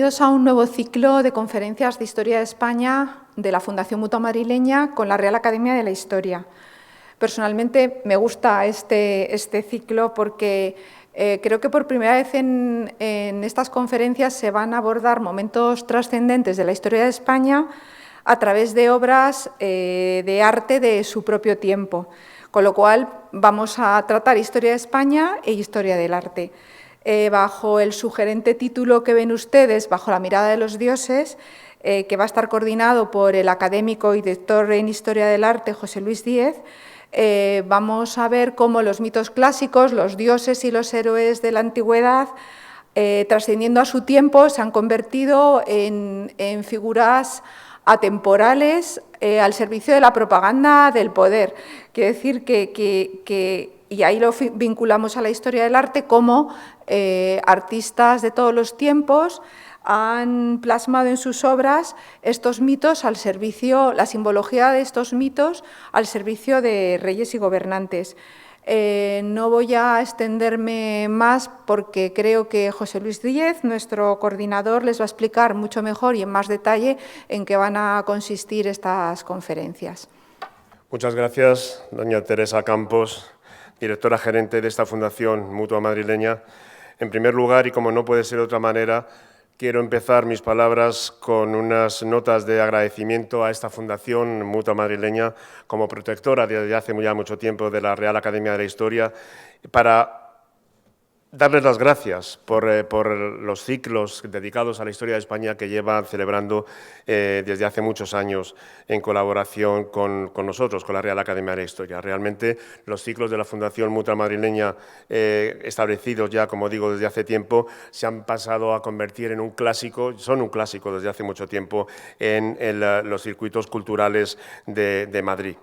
Bienvenidos a un nuevo ciclo de conferencias de Historia de España de la Fundación Mutua Madrileña con la Real Academia de la Historia. Personalmente me gusta este ciclo porque creo que por primera vez en estas conferencias se van a abordar momentos trascendentes de la historia de España a través de obras de arte de su propio tiempo, con lo cual vamos a tratar historia de España e historia del arte. Bajo el sugerente título que ven ustedes, Bajo la mirada de los dioses, que va a estar coordinado por el académico y doctor en Historia del Arte, José Luis Díez, vamos a ver cómo los mitos clásicos, los dioses y los héroes de la antigüedad, trascendiendo a su tiempo, se han convertido en figuras atemporales al servicio de la propaganda del poder. Quiere decir y ahí lo vinculamos a la historia del arte, como artistas de todos los tiempos han plasmado en sus obras estos mitos al servicio, la simbología de estos mitos al servicio de reyes y gobernantes. No voy a extenderme más porque creo que José Luis Díez, nuestro coordinador, les va a explicar mucho mejor y en más detalle en qué van a consistir estas conferencias. Muchas gracias, doña Teresa Campos, directora gerente de esta Fundación Mutua Madrileña. En primer lugar, y como no puede ser de otra manera, quiero empezar mis palabras con unas notas de agradecimiento a esta Fundación Mutua Madrileña como protectora desde hace ya mucho tiempo de la Real Academia de la Historia, para darles las gracias por los ciclos dedicados a la historia de España que llevan celebrando desde hace muchos años en colaboración con nosotros, con la Real Academia de la Historia. Realmente los ciclos de la Fundación Mutua Madrileña establecidos ya, como digo, desde hace tiempo, se han pasado a convertir en un clásico, son un clásico desde hace mucho tiempo en los circuitos culturales de Madrid.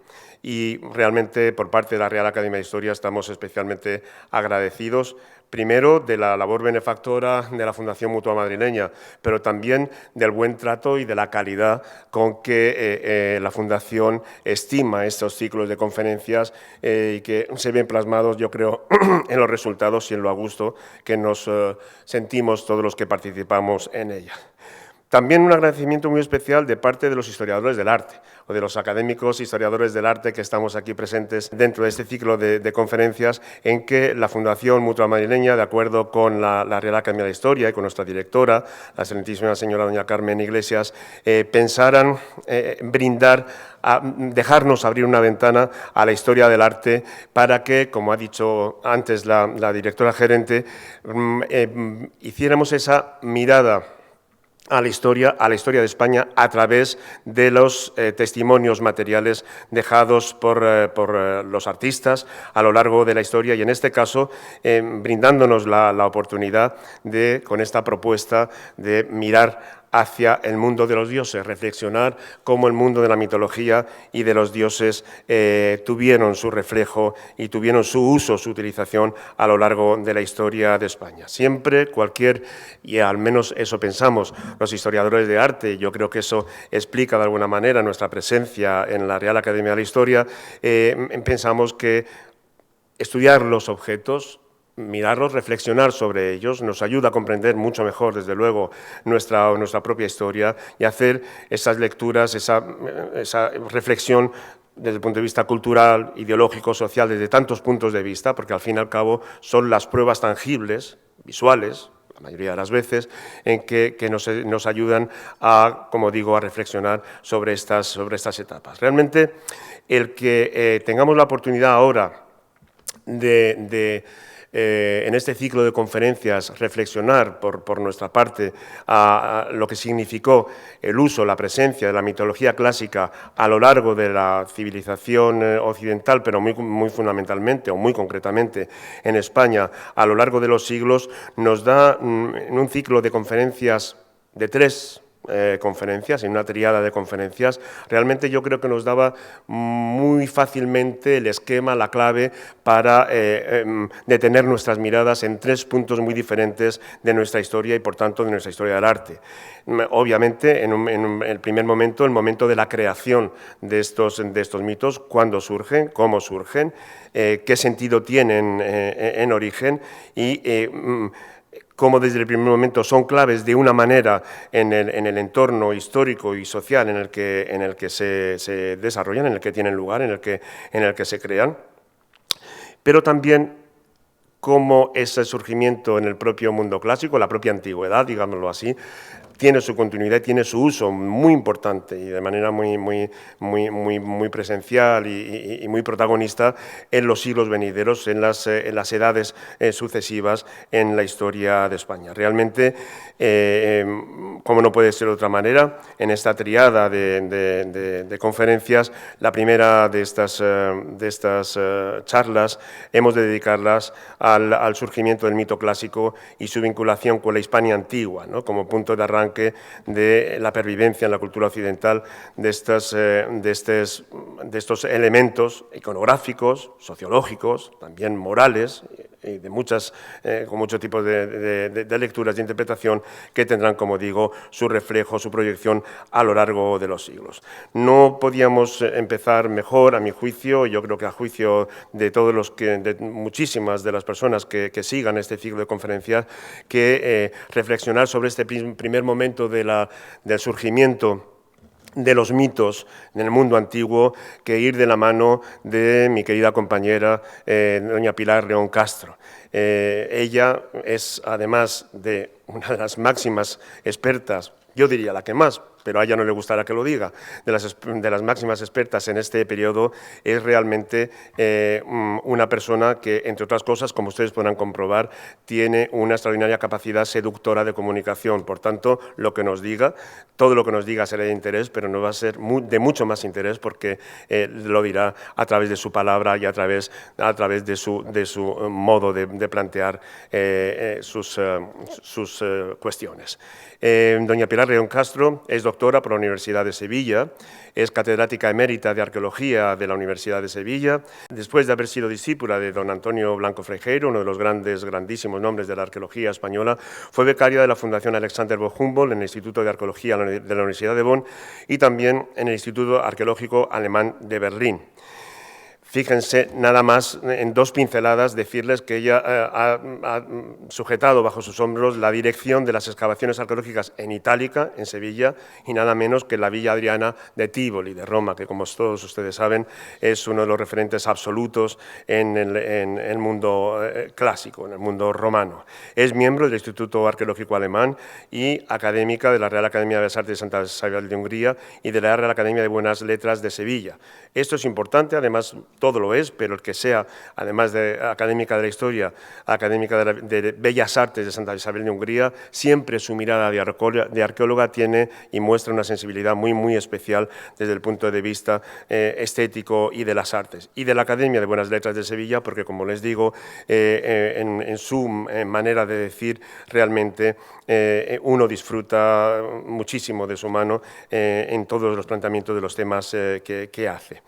Y realmente por parte de la Real Academia de Historia estamos especialmente agradecidos, primero de la labor benefactora de la Fundación Mutua Madrileña, pero también del buen trato y de la calidad con que la Fundación estima estos ciclos de conferencias y que se ven plasmados, yo creo, en los resultados y en lo a gusto que nos sentimos todos los que participamos en ella. También un agradecimiento muy especial de parte de los historiadores del arte, o de los académicos historiadores del arte que estamos aquí presentes dentro de este ciclo de conferencias, en que la Fundación Mutua Madrileña, de acuerdo con la Real Academia de la Historia y con nuestra directora, la excelentísima señora doña Carmen Iglesias, pensaran dejarnos abrir una ventana a la historia del arte para que, como ha dicho antes la directora gerente, hiciéramos esa mirada a la historia de España a través de los testimonios materiales dejados por los artistas a lo largo de la historia y en este caso brindándonos la oportunidad de, con esta propuesta, de mirar hacia el mundo de los dioses, reflexionar cómo el mundo de la mitología y de los dioses tuvieron su reflejo y tuvieron su uso, su utilización a lo largo de la historia de España. Siempre, y al menos eso pensamos los historiadores de arte, yo creo que eso explica de alguna manera nuestra presencia en la Real Academia de la Historia, pensamos que estudiar los objetos, mirarlos, reflexionar sobre ellos, nos ayuda a comprender mucho mejor, desde luego, nuestra propia historia y hacer esas lecturas, esa reflexión desde el punto de vista cultural, ideológico, social, desde tantos puntos de vista, porque al fin y al cabo son las pruebas tangibles, visuales, la mayoría de las veces, en que nos ayudan a, como digo, a reflexionar sobre estas etapas. Realmente, el que tengamos la oportunidad ahora en este ciclo de conferencias, reflexionar por nuestra parte a lo que significó el uso, la presencia de la mitología clásica a lo largo de la civilización occidental, pero muy fundamentalmente o muy concretamente en España a lo largo de los siglos, nos da en un ciclo de conferencias de 3 conferencias, en una triada de conferencias, realmente yo creo que nos daba muy fácilmente el esquema, la clave para detener nuestras miradas en 3 puntos muy diferentes de nuestra historia y por tanto de nuestra historia del arte. Obviamente, en el primer momento, el momento de la creación de estos mitos, cuándo surgen, cómo surgen, qué sentido tienen en origen y como desde el primer momento son claves de una manera en el entorno histórico y social en el que se desarrollan, en el que tienen lugar, en el que se crean, pero también cómo ese surgimiento en el propio mundo clásico, la propia antigüedad, digámoslo así, tiene su continuidad y tiene su uso muy importante y de manera muy presencial y muy protagonista en los siglos venideros, en las edades sucesivas en la historia de España. Realmente, como no puede ser de otra manera, en esta triada de conferencias, la primera de estas charlas hemos de dedicarlas al surgimiento del mito clásico y su vinculación con la Hispania antigua, ¿no?, como punto de arranque de la pervivencia en la cultura occidental de estos elementos iconográficos, sociológicos, también morales, y con muchos tipos de lecturas de interpretación que tendrán, como digo, su reflejo, su proyección a lo largo de los siglos. No podíamos empezar mejor, a mi juicio, yo creo que a juicio de muchísimas de las personas que sigan este ciclo de conferencias, que reflexionar sobre este primer momento del surgimiento de los mitos en el mundo antiguo, que ir de la mano de mi querida compañera doña Pilar León Castro. Ella es, además de una de las máximas expertas, yo diría la que más, pero a ella no le gustará que lo diga, de las máximas expertas en este periodo, es realmente una persona que, entre otras cosas, como ustedes podrán comprobar, tiene una extraordinaria capacidad seductora de comunicación. Por tanto, todo lo que nos diga será de interés, pero nos va a ser de mucho más interés porque lo dirá a través de su palabra y a través de su modo de plantear sus cuestiones. Doña Pilar León Castro es doctora por la Universidad de Sevilla, es catedrática emérita de Arqueología de la Universidad de Sevilla. Después de haber sido discípula de don Antonio Blanco Frejeiro, uno de los grandísimos nombres de la arqueología española, fue becaria de la Fundación Alexander von Humboldt en el Instituto de Arqueología de la Universidad de Bonn y también en el Instituto Arqueológico Alemán de Berlín. Fíjense, nada más en dos pinceladas, decirles que ella ha sujetado bajo sus hombros la dirección de las excavaciones arqueológicas en Itálica, en Sevilla, y nada menos que la Villa Adriana de Tívoli, de Roma, que como todos ustedes saben es uno de los referentes absolutos en el mundo clásico, en el mundo romano. Es miembro del Instituto Arqueológico Alemán y académica de la Real Academia de las Artes de Santa Isabel de Hungría y de la Real Academia de Buenas Letras de Sevilla. Esto es importante, además todo lo es, pero el que sea, además de académica de la historia, académica de Bellas Artes de Santa Isabel de Hungría, siempre su mirada de arqueóloga tiene y muestra una sensibilidad muy especial desde el punto de vista estético y de las artes. Y de la Academia de Buenas Letras de Sevilla, porque como les digo, en su manera de decir, realmente uno disfruta muchísimo de su mano en todos los planteamientos de los temas que hace.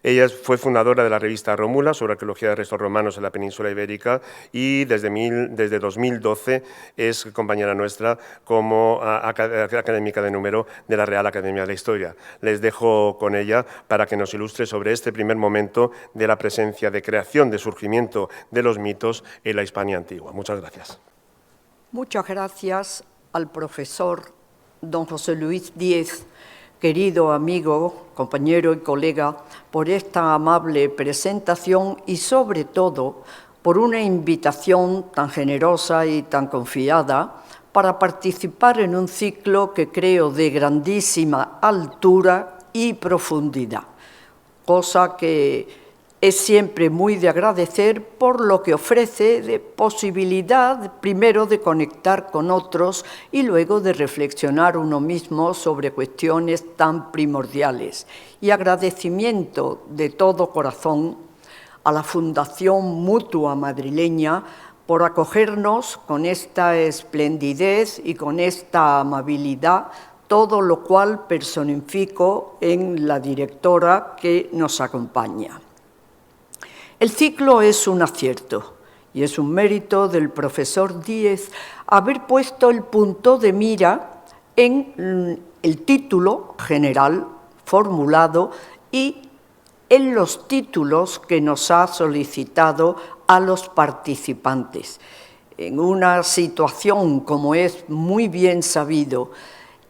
Ella fue fundadora de la revista Rómula sobre arqueología de restos romanos en la península ibérica y desde 2012 es compañera nuestra como académica de número de la Real Academia de la Historia. Les dejo con ella para que nos ilustre sobre este primer momento de la presencia de creación, de surgimiento de los mitos en la Hispania antigua. Muchas gracias. Muchas gracias al profesor don José Luis Díez, querido amigo, compañero y colega, por esta amable presentación y sobre todo por una invitación tan generosa y tan confiada para participar en un ciclo que creo de grandísima altura y profundidad, cosa que es siempre muy de agradecer por lo que ofrece de posibilidad, primero, de conectar con otros y luego de reflexionar uno mismo sobre cuestiones tan primordiales. Y agradecimiento de todo corazón a la Fundación Mutua Madrileña por acogernos con esta esplendidez y con esta amabilidad, todo lo cual personifico en la directora que nos acompaña. El ciclo es un acierto y es un mérito del profesor Díez haber puesto el punto de mira en el título general formulado y en los títulos que nos ha solicitado a los participantes. en una situación, como es muy bien sabido,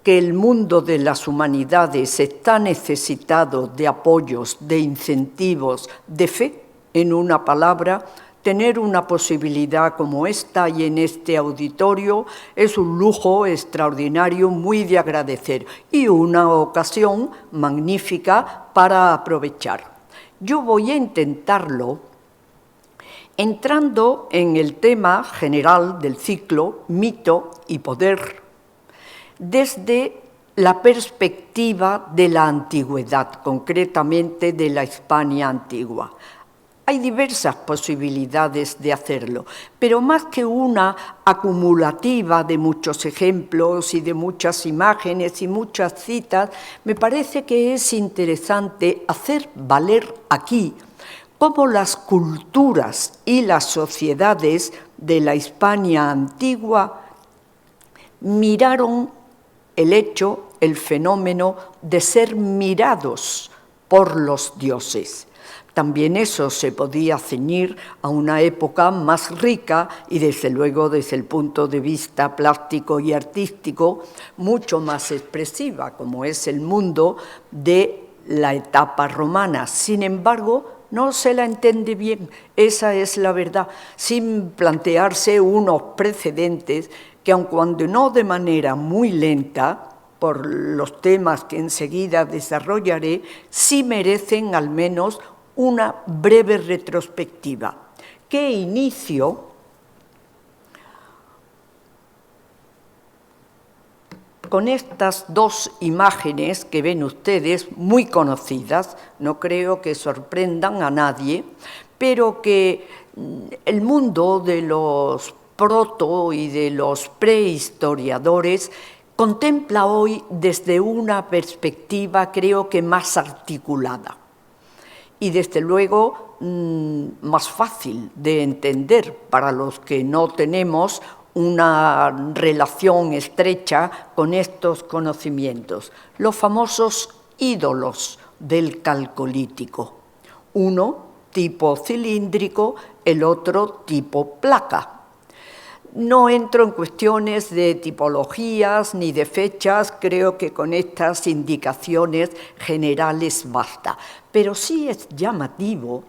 que el mundo de las humanidades está necesitado de apoyos, de incentivos, de fe, en una palabra, tener una posibilidad como esta y en este auditorio es un lujo extraordinario, muy de agradecer y una ocasión magnífica para aprovechar. Yo voy a intentarlo entrando en el tema general del ciclo Mito y Poder, desde la perspectiva de la antigüedad, concretamente de la Hispania antigua. Hay diversas posibilidades de hacerlo, pero más que una acumulativa de muchos ejemplos y de muchas imágenes y muchas citas, me parece que es interesante hacer valer aquí cómo las culturas y las sociedades de la Hispania antigua miraron el hecho, el fenómeno de ser mirados por los dioses. También eso se podía ceñir a una época más rica y desde luego desde el punto de vista plástico y artístico mucho más expresiva, como es el mundo de la etapa romana. Sin embargo, no se la entiende bien, esa es la verdad, sin plantearse unos precedentes que aun cuando no de manera muy lenta, por los temas que enseguida desarrollaré, sí merecen al menos una breve retrospectiva, que inicio con estas dos imágenes que ven ustedes, muy conocidas, no creo que sorprendan a nadie, pero que el mundo de los proto y de los prehistoriadores contempla hoy desde una perspectiva, creo que más articulada y desde luego más fácil de entender para los que no tenemos una relación estrecha con estos conocimientos. Los famosos ídolos del Calcolítico, uno tipo cilíndrico, el otro tipo placa. No entro en cuestiones de tipologías ni de fechas, creo que con estas indicaciones generales basta. Pero sí es llamativo,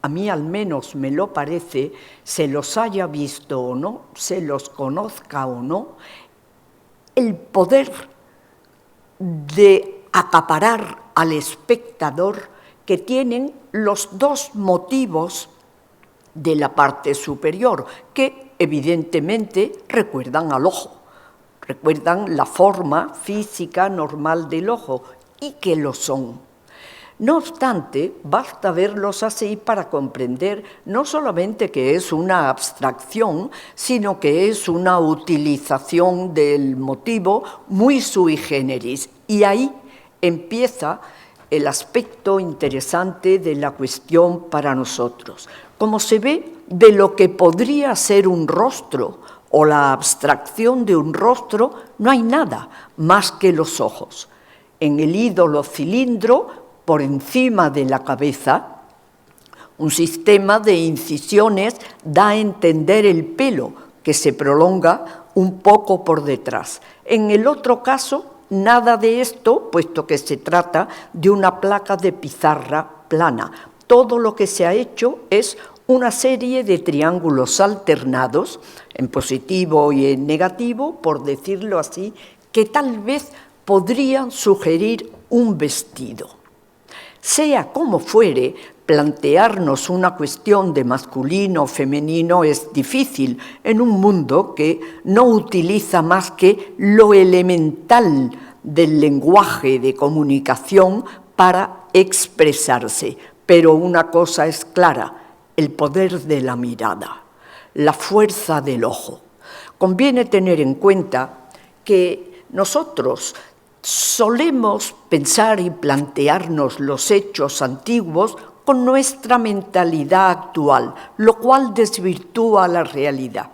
a mí al menos me lo parece, se los haya visto o no, se los conozca o no, el poder de acaparar al espectador que tienen los dos motivos de la parte superior, que evidentemente recuerdan al ojo, recuerdan la forma física normal del ojo y que lo son. No obstante, basta verlos así para comprender no solamente que es una abstracción, sino que es una utilización del motivo muy sui generis. Y ahí empieza el aspecto interesante de la cuestión para nosotros. Como se ve, de lo que podría ser un rostro o la abstracción de un rostro, no hay nada más que los ojos. En el ídolo cilindro, por encima de la cabeza, un sistema de incisiones da a entender el pelo, que se prolonga un poco por detrás. En el otro caso, nada de esto, puesto que se trata de una placa de pizarra plana. Todo lo que se ha hecho es una serie de triángulos alternados, en positivo y en negativo, por decirlo así, que tal vez podrían sugerir un vestido. Sea como fuere, plantearnos una cuestión de masculino o femenino es difícil en un mundo que no utiliza más que lo elemental del lenguaje de comunicación para expresarse. Pero una cosa es clara: el poder de la mirada, la fuerza del ojo. Conviene tener en cuenta que nosotros solemos pensar y plantearnos los hechos antiguos con nuestra mentalidad actual, lo cual desvirtúa la realidad.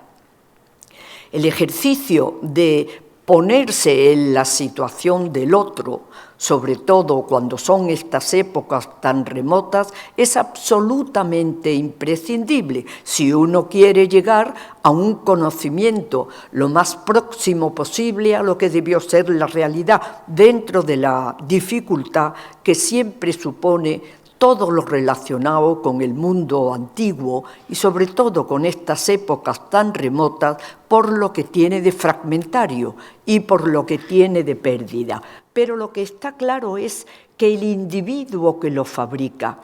El ejercicio de ponerse en la situación del otro, sobre todo cuando son estas épocas tan remotas, es absolutamente imprescindible si uno quiere llegar a un conocimiento lo más próximo posible a lo que debió ser la realidad, dentro de la dificultad que siempre supone todo lo relacionado con el mundo antiguo y sobre todo con estas épocas tan remotas por lo que tiene de fragmentario y por lo que tiene de pérdida. Pero lo que está claro es que el individuo que lo fabrica,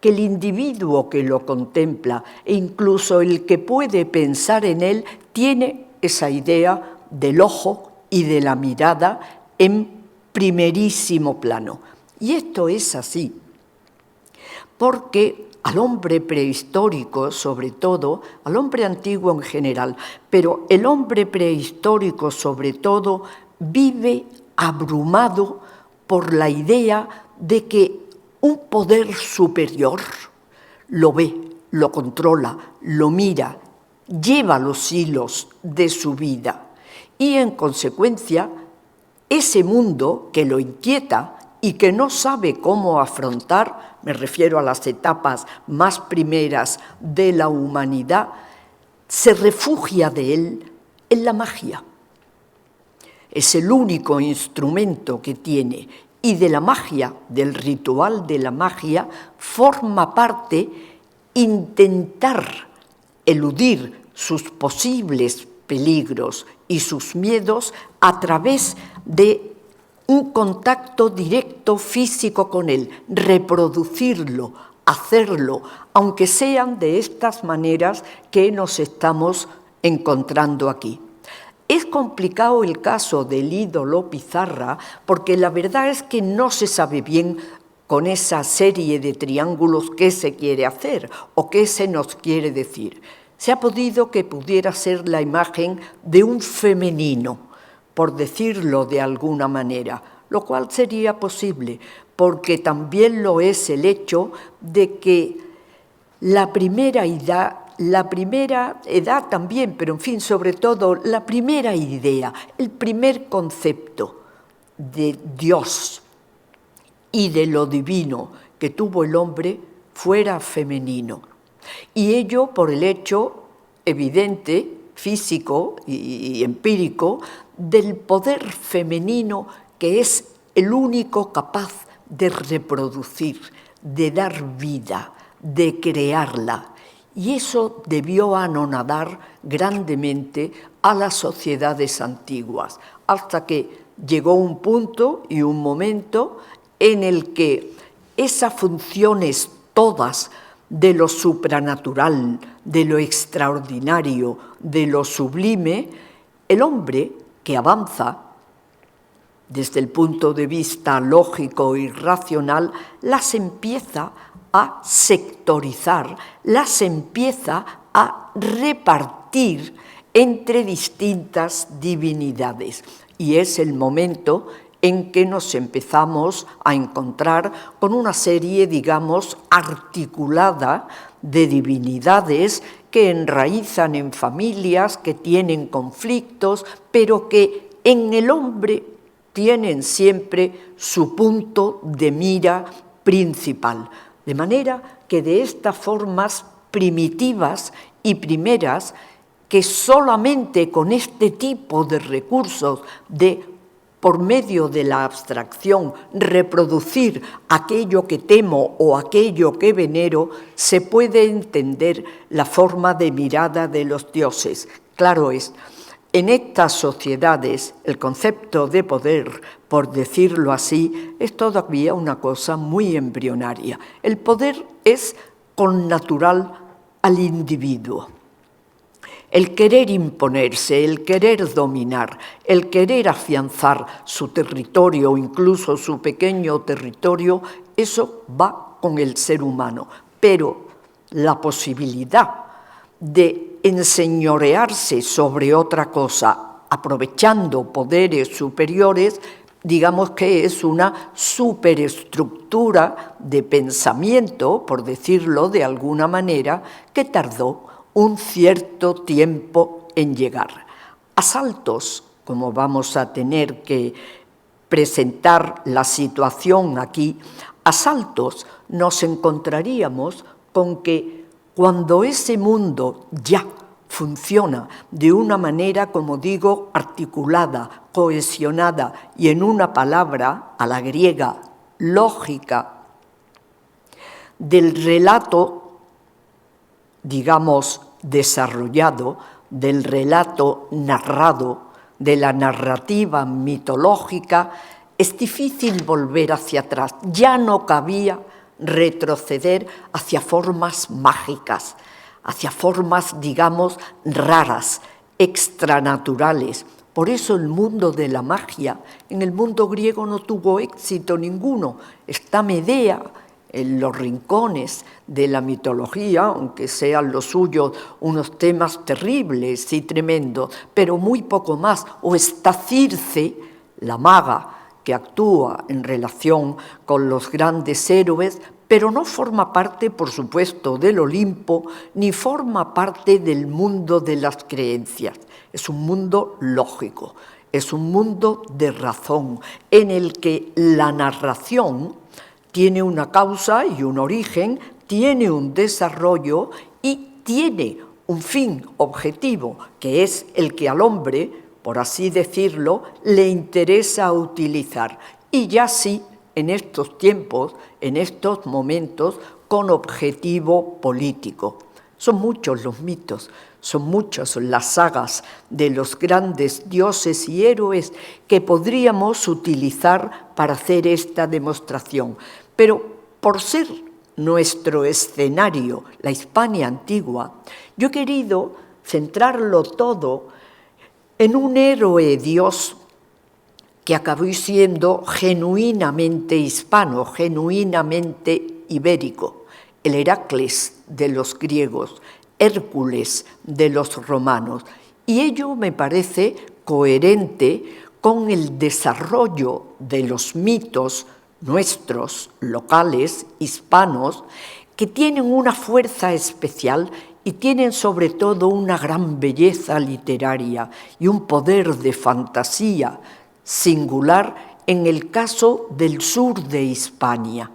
que el individuo que lo contempla e incluso el que puede pensar en él tiene esa idea del ojo y de la mirada en primerísimo plano. Y esto es así, porque al hombre prehistórico, sobre todo, al hombre antiguo en general, pero el hombre prehistórico sobre todo, vive abrumado por la idea de que un poder superior lo ve, lo controla, lo mira, lleva los hilos de su vida y en consecuencia ese mundo que lo inquieta y que no sabe cómo afrontar, me refiero a las etapas más primeras de la humanidad, se refugia de él en la magia. Es el único instrumento que tiene y de la magia, del ritual de la magia, forma parte intentar eludir sus posibles peligros y sus miedos a través de un contacto directo físico con él, reproducirlo, hacerlo, aunque sean de estas maneras que nos estamos encontrando aquí. Es complicado el caso del ídolo Pizarra porque la verdad es que no se sabe bien con esa serie de triángulos qué se quiere hacer o qué se nos quiere decir. Se ha podido que pudiera ser la imagen de un femenino, por decirlo de alguna manera, lo cual sería posible, porque también lo es el hecho de que la primera edad también, pero en fin, sobre todo la primera idea, el primer concepto de Dios y de lo divino que tuvo el hombre fuera femenino. Y ello por el hecho evidente, físico y empírico, del poder femenino que es el único capaz de reproducir, de dar vida, de crearla. Y eso debió anonadar grandemente a las sociedades antiguas, hasta que llegó un punto y un momento en el que esas funciones todas de lo supranatural, de lo extraordinario, de lo sublime, el hombre que avanza desde el punto de vista lógico y racional, las empieza a sectorizar, las empieza a repartir entre distintas divinidades. Y es el momento en que nos empezamos a encontrar con una serie, digamos, articulada de divinidades que enraizan en familias, que tienen conflictos, pero que en el hombre tienen siempre su punto de mira principal. De manera que de estas formas primitivas y primeras, que solamente con este tipo de recursos por medio de la abstracción, reproducir aquello que temo o aquello que venero, se puede entender la forma de mirada de los dioses. Claro es, en estas sociedades el concepto de poder, por decirlo así, es todavía una cosa muy embrionaria. El poder es connatural al individuo. El querer imponerse, el querer dominar, el querer afianzar su territorio o incluso su pequeño territorio, eso va con el ser humano. Pero la posibilidad de enseñorearse sobre otra cosa, aprovechando poderes superiores, digamos que es una superestructura de pensamiento, por decirlo de alguna manera, que tardó un cierto tiempo en llegar. A saltos como vamos a tener que presentar la situación aquí, a saltos nos encontraríamos con que cuando ese mundo ya funciona de una manera, como digo, articulada, cohesionada y en una palabra, a la griega, lógica, del relato, digamos, desarrollado, del relato narrado, de la narrativa mitológica, es difícil volver hacia atrás. Ya no cabía retroceder hacia formas mágicas, hacia formas, digamos, raras, extranaturales. Por eso el mundo de la magia en el mundo griego no tuvo éxito ninguno. Está Medea en los rincones de la mitología, aunque sean los suyos unos temas terribles y tremendos, pero muy poco más. O está Circe, la maga, que actúa en relación con los grandes héroes, pero no forma parte, por supuesto, del Olimpo, ni forma parte del mundo de las creencias. Es un mundo lógico, es un mundo de razón, en el que la narración tiene una causa y un origen, tiene un desarrollo y tiene un fin objetivo, que es el que al hombre, por así decirlo, le interesa utilizar. Y ya sí, en estos tiempos, en estos momentos, con objetivo político. Son muchos los mitos, son muchas las sagas de los grandes dioses y héroes que podríamos utilizar para hacer esta demostración. Pero por ser nuestro escenario la Hispania antigua, yo he querido centrarlo todo en un héroe dios que acabó siendo genuinamente hispano, genuinamente ibérico, el Heracles de los griegos, Hércules de los romanos. Y ello me parece coherente con el desarrollo de los mitos nuestros, locales, hispanos, que tienen una fuerza especial y tienen sobre todo una gran belleza literaria y un poder de fantasía singular en el caso del sur de Hispania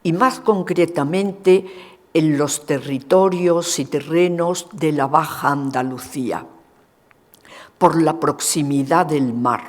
y más concretamente en los territorios y terrenos de la Baja Andalucía, por la proximidad del mar,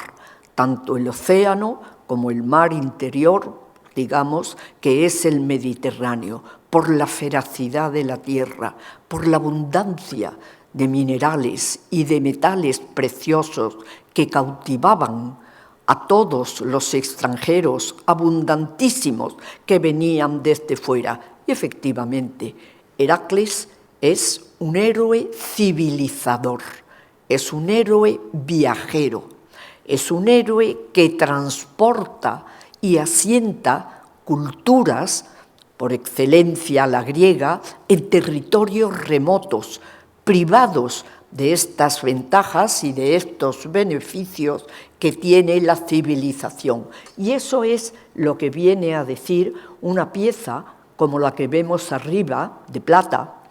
tanto el océano como el mar interior, digamos, que es el Mediterráneo, por la feracidad de la tierra, por la abundancia de minerales y de metales preciosos que cautivaban a todos los extranjeros abundantísimos que venían desde fuera. Y efectivamente, Heracles es un héroe civilizador, es un héroe viajero, es un héroe que transporta y asienta culturas, por excelencia la griega, en territorios remotos, privados de estas ventajas y de estos beneficios que tiene la civilización. Y eso es lo que viene a decir una pieza como la que vemos arriba, de plata,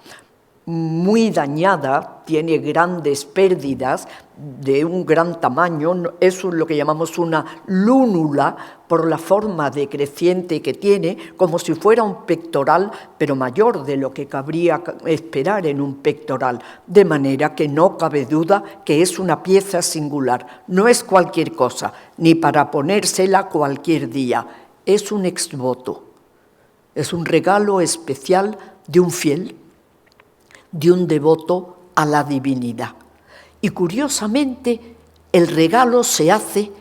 muy dañada, tiene grandes pérdidas de un gran tamaño, eso es lo que llamamos una lúnula por la forma decreciente que tiene, como si fuera un pectoral, pero mayor de lo que cabría esperar en un pectoral, de manera que no cabe duda que es una pieza singular, no es cualquier cosa, ni para ponérsela cualquier día, es un exvoto, es un regalo especial de un fiel, de un devoto a la divinidad. Y curiosamente, el regalo se hace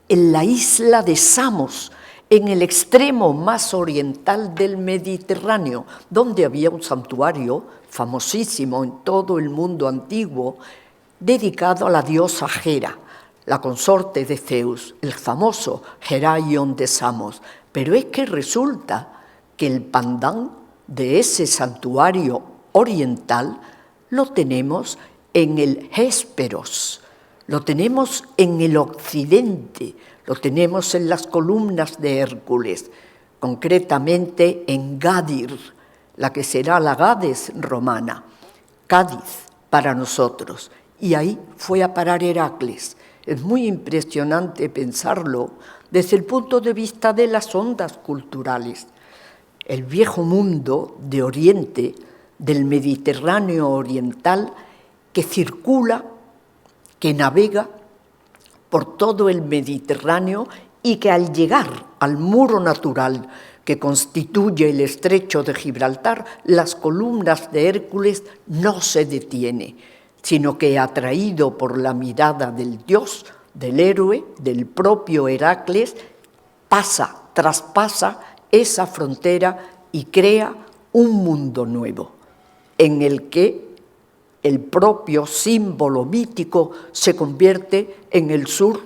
en la isla de Samos, en el extremo más oriental del Mediterráneo, donde había un santuario famosísimo en todo el mundo antiguo, dedicado a la diosa Hera, la consorte de Zeus, el famoso Heraion de Samos. Pero es que resulta que el pandán de ese santuario oriental lo tenemos en el Hésperos, lo tenemos en el occidente, lo tenemos en las columnas de Hércules, concretamente en Gadir, la que será la Gades romana, Cádiz para nosotros. Y ahí fue a parar Heracles. Es muy impresionante pensarlo desde el punto de vista de las ondas culturales. El viejo mundo de Oriente, del Mediterráneo oriental, que circula, que navega por todo el Mediterráneo y que al llegar al muro natural que constituye el estrecho de Gibraltar, las columnas de Hércules no se detiene, sino que, atraído por la mirada del dios, del héroe, del propio Heracles, traspasa esa frontera y crea un mundo nuevo, en el que el propio símbolo mítico se convierte en el sur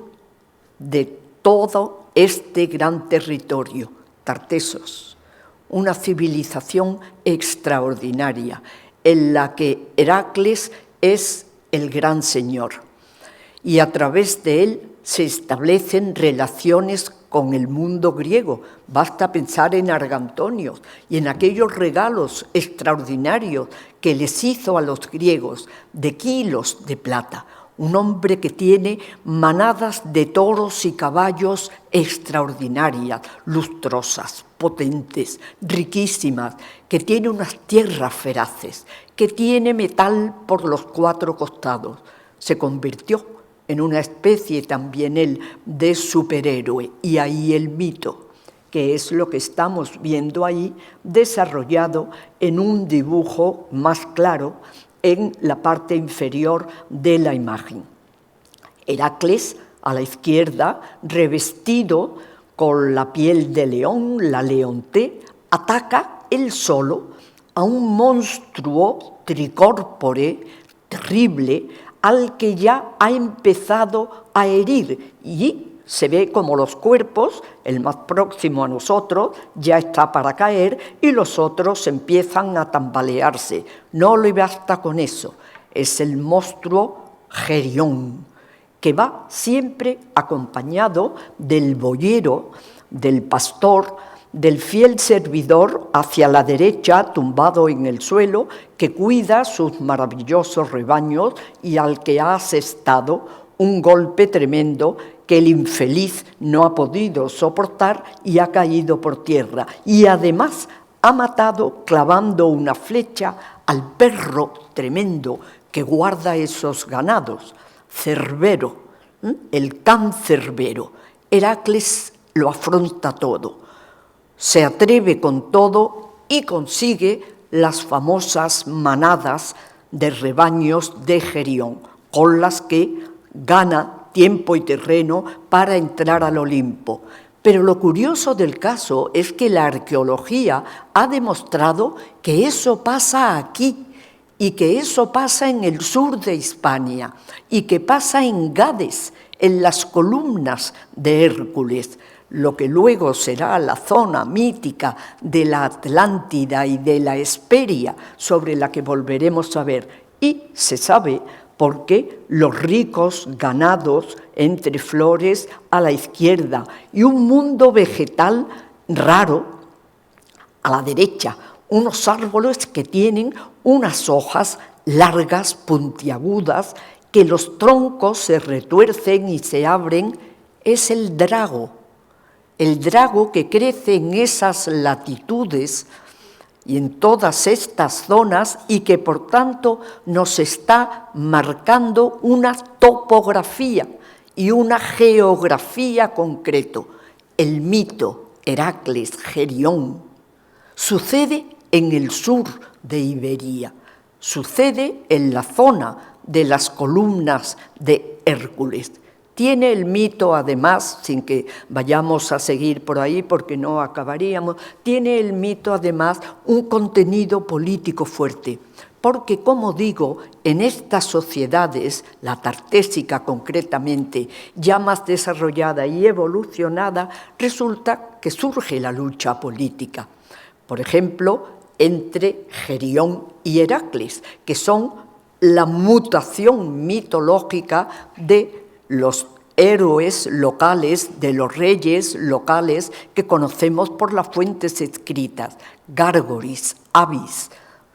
de todo este gran territorio, Tartesos, una civilización extraordinaria en la que Heracles es el gran señor, y a través de él se establecen relaciones con el mundo griego. Basta pensar en Argantonio y en aquellos regalos extraordinarios que les hizo a los griegos de kilos de plata. Un hombre que tiene manadas de toros y caballos extraordinarias, lustrosas, potentes, riquísimas, que tiene unas tierras feraces, que tiene metal por los 4 costados. Se convirtió en una especie también él de superhéroe, y ahí el mito, que es lo que estamos viendo ahí desarrollado en un dibujo más claro en la parte inferior de la imagen. Heracles, a la izquierda, revestido con la piel de león, la leonté, ataca él solo a un monstruo tricórpore terrible al que ya ha empezado a herir, y se ve como los cuerpos, el más próximo a nosotros, ya está para caer y los otros empiezan a tambalearse. No le basta con eso, es el monstruo Gerión, que va siempre acompañado del boyero, del pastor, del fiel servidor hacia la derecha, tumbado en el suelo, que cuida sus maravillosos rebaños y al que ha asestado un golpe tremendo que el infeliz no ha podido soportar y ha caído por tierra. Y además ha matado clavando una flecha al perro tremendo que guarda esos ganados, Cerbero, el can Cerbero. Heracles lo afronta todo, se atreve con todo y consigue las famosas manadas de rebaños de Gerión, con las que gana tiempo y terreno para entrar al Olimpo. Pero lo curioso del caso es que la arqueología ha demostrado que eso pasa aquí, y que eso pasa en el sur de Hispania, y que pasa en Gades, en las columnas de Hércules, lo que luego será la zona mítica de la Atlántida y de la Hesperia, sobre la que volveremos a ver. Y se sabe por qué los ricos ganados entre flores a la izquierda y un mundo vegetal raro a la derecha, unos árboles que tienen unas hojas largas, puntiagudas, que los troncos se retuercen y se abren. Es el drago que crece en esas latitudes y en todas estas zonas, y que por tanto nos está marcando una topografía y una geografía concreto. El mito Heracles Gerión sucede en el sur de Iberia, sucede en la zona de las columnas de Hércules. Tiene el mito, además, sin que vayamos a seguir por ahí porque no acabaríamos, tiene el mito, además, un contenido político fuerte. Porque, como digo, en estas sociedades, la tartésica concretamente, ya más desarrollada y evolucionada, resulta que surge la lucha política. Por ejemplo, entre Gerión y Heracles, que son la mutación mitológica de los héroes locales, de los reyes locales que conocemos por las fuentes escritas, Gárgoris, Avis,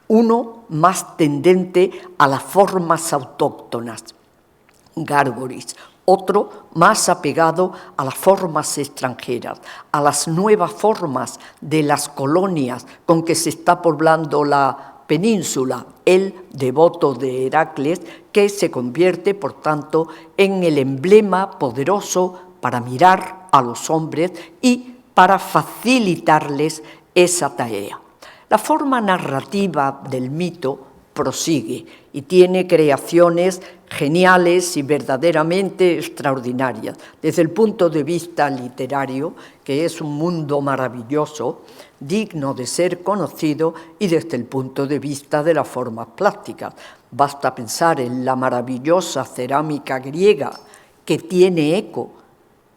uno más tendente a las formas autóctonas. Gárgoris, Otro más apegado a las formas extranjeras, a las nuevas formas de las colonias con que se está poblando la península, el devoto de Heracles, que se convierte, por tanto, en el emblema poderoso para mirar a los hombres y para facilitarles esa tarea. La forma narrativa del mito prosigue y tiene creaciones geniales y verdaderamente extraordinarias. Desde el punto de vista literario, que es un mundo maravilloso, digno de ser conocido, y desde el punto de vista de las formas plásticas. Basta pensar en la maravillosa cerámica griega, que tiene eco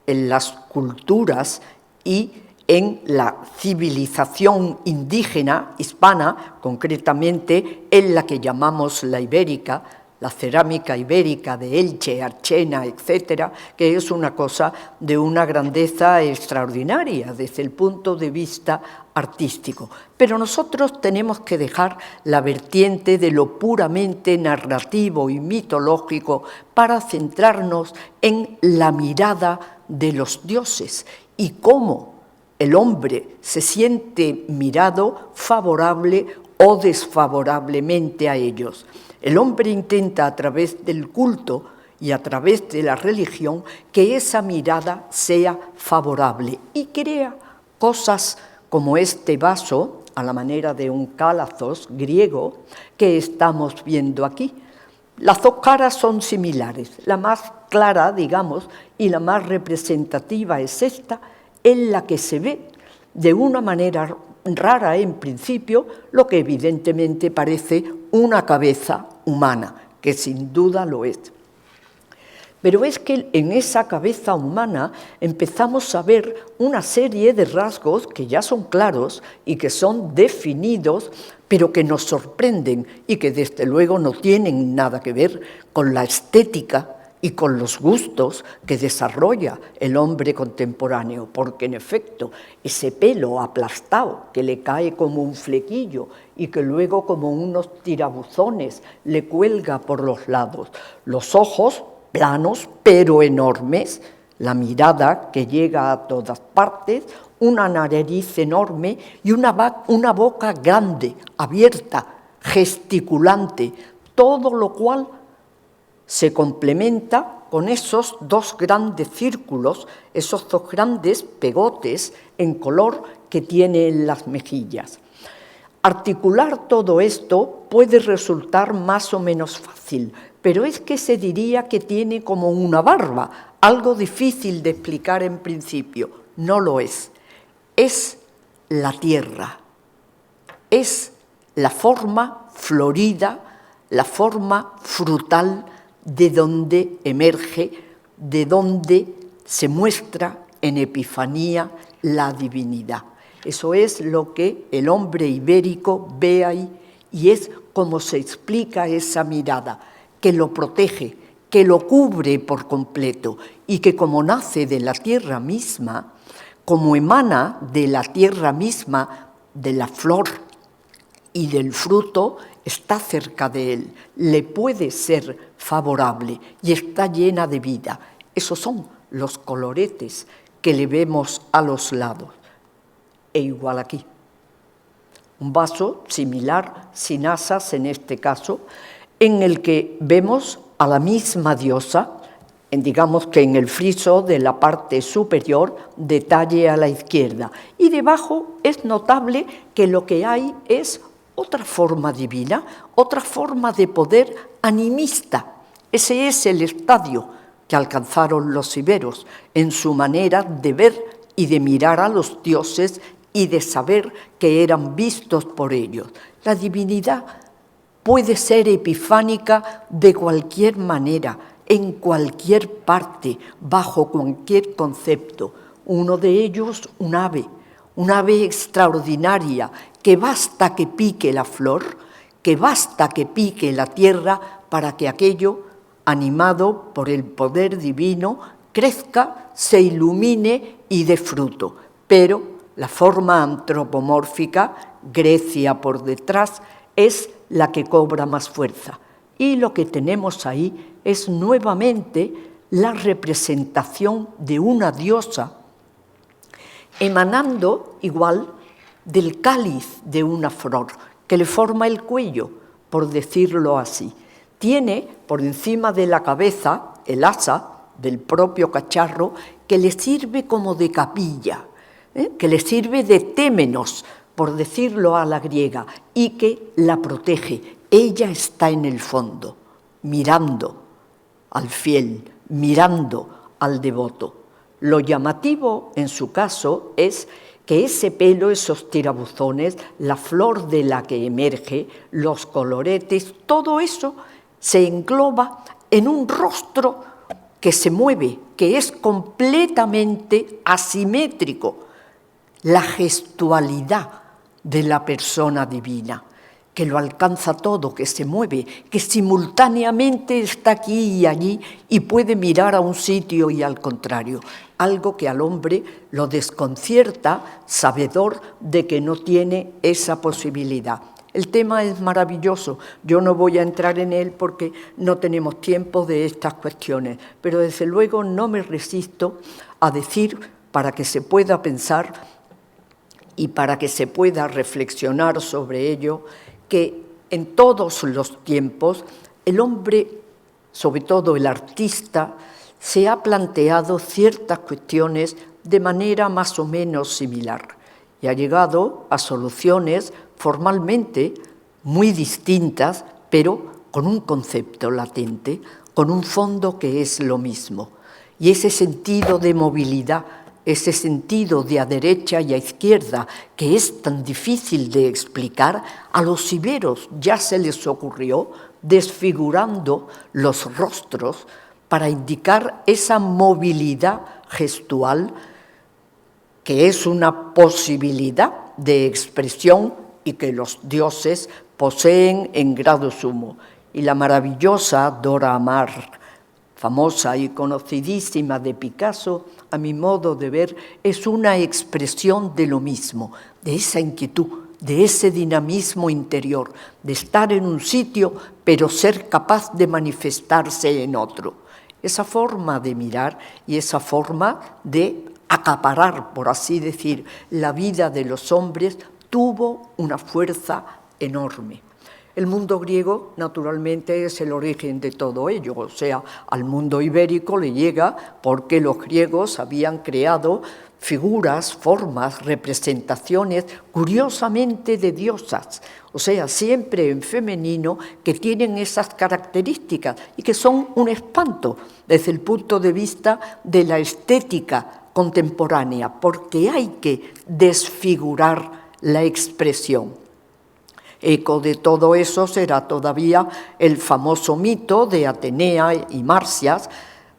en las culturas y en la civilización indígena hispana, concretamente en la que llamamos la ibérica, la cerámica ibérica de Elche, Archena, etcétera, que es una cosa de una grandeza extraordinaria desde el punto de vista artístico. Pero nosotros tenemos que dejar la vertiente de lo puramente narrativo y mitológico para centrarnos en la mirada de los dioses y cómo el hombre se siente mirado favorable o desfavorablemente a ellos. El hombre intenta a través del culto y a través de la religión que esa mirada sea favorable y crea cosas como este vaso, a la manera de un cálazos griego, que estamos viendo aquí. Las dos caras son similares. La más clara, digamos, y la más representativa es esta, en la que se ve de una manera rara en principio lo que evidentemente parece una cabeza humana, que sin duda lo es. Pero es que en esa cabeza humana empezamos a ver una serie de rasgos que ya son claros y que son definidos, pero que nos sorprenden y que desde luego no tienen nada que ver con la estética y con los gustos que desarrolla el hombre contemporáneo, porque en efecto ese pelo aplastado que le cae como un flequillo y que luego como unos tirabuzones le cuelga por los lados, los ojos planos pero enormes, la mirada que llega a todas partes, una nariz enorme y una boca grande, abierta, gesticulante, todo lo cual se complementa con esos dos grandes círculos, esos dos grandes pegotes en color que tiene en las mejillas. Articular todo esto puede resultar más o menos fácil, pero es que se diría que tiene como una barba, algo difícil de explicar en principio. No lo es. Es la tierra, es la forma florida, la forma frutal de donde emerge, de donde se muestra en Epifanía la divinidad. Eso es lo que el hombre ibérico ve ahí y es como se explica esa mirada, que lo protege, que lo cubre por completo y que como nace de la tierra misma, como emana de la tierra misma, de la flor y del fruto, está cerca de él, le puede ser favorable y está llena de vida. Esos son los coloretes que le vemos a los lados. E igual aquí. Un vaso similar, sin asas en este caso, en el que vemos a la misma diosa, digamos que en el friso de la parte superior, detalle a la izquierda. Y debajo es notable que lo que hay es otra forma divina, otra forma de poder animista. Ese es el estadio que alcanzaron los iberos en su manera de ver y de mirar a los dioses y de saber que eran vistos por ellos. La divinidad puede ser epifánica de cualquier manera, en cualquier parte, bajo cualquier concepto. Uno de ellos, un ave extraordinaria, que basta que pique la flor, que basta que pique la tierra para que aquello, animado por el poder divino, crezca, se ilumine y dé fruto. Pero la forma antropomórfica, Grecia por detrás, es la que cobra más fuerza. Y lo que tenemos ahí es nuevamente la representación de una diosa emanando igual del cáliz de una flor que le forma el cuello, por decirlo así. Tiene por encima de la cabeza el asa del propio cacharro que le sirve como de capilla, que le sirve de témenos, por decirlo a la griega, y que la protege. Ella está en el fondo, mirando al fiel, mirando al devoto. Lo llamativo en su caso es que ese pelo, esos tirabuzones, la flor de la que emerge, los coloretes, todo eso se engloba en un rostro que se mueve, que es completamente asimétrico. La gestualidad de la persona divina, que lo alcanza todo, que se mueve, que simultáneamente está aquí y allí y puede mirar a un sitio y al contrario, algo que al hombre lo desconcierta, sabedor de que no tiene esa posibilidad. El tema es maravilloso, yo no voy a entrar en él porque no tenemos tiempo de estas cuestiones, pero desde luego no me resisto a decir, para que se pueda pensar y para que se pueda reflexionar sobre ello, que en todos los tiempos el hombre, sobre todo el artista, se ha planteado ciertas cuestiones de manera más o menos similar y ha llegado a soluciones formalmente muy distintas, pero con un concepto latente, con un fondo que es lo mismo. Y ese sentido de movilidad, ese sentido de a derecha y a izquierda, que es tan difícil de explicar, a los iberos ya se les ocurrió desfigurando los rostros para indicar esa movilidad gestual que es una posibilidad de expresión y que los dioses poseen en grado sumo. Y la maravillosa Dora Maar, famosa y conocidísima de Picasso, a mi modo de ver, es una expresión de lo mismo, de esa inquietud, de ese dinamismo interior, de estar en un sitio pero ser capaz de manifestarse en otro. Esa forma de mirar y esa forma de acaparar, por así decir, la vida de los hombres tuvo una fuerza enorme. El mundo griego, naturalmente, es el origen de todo ello, o sea, al mundo ibérico le llega porque los griegos habían creado figuras, formas, representaciones, curiosamente de diosas, o sea, siempre en femenino, que tienen esas características y que son un espanto desde el punto de vista de la estética contemporánea, porque hay que desfigurar la expresión. Eco de todo eso será todavía el famoso mito de Atenea y Marcias,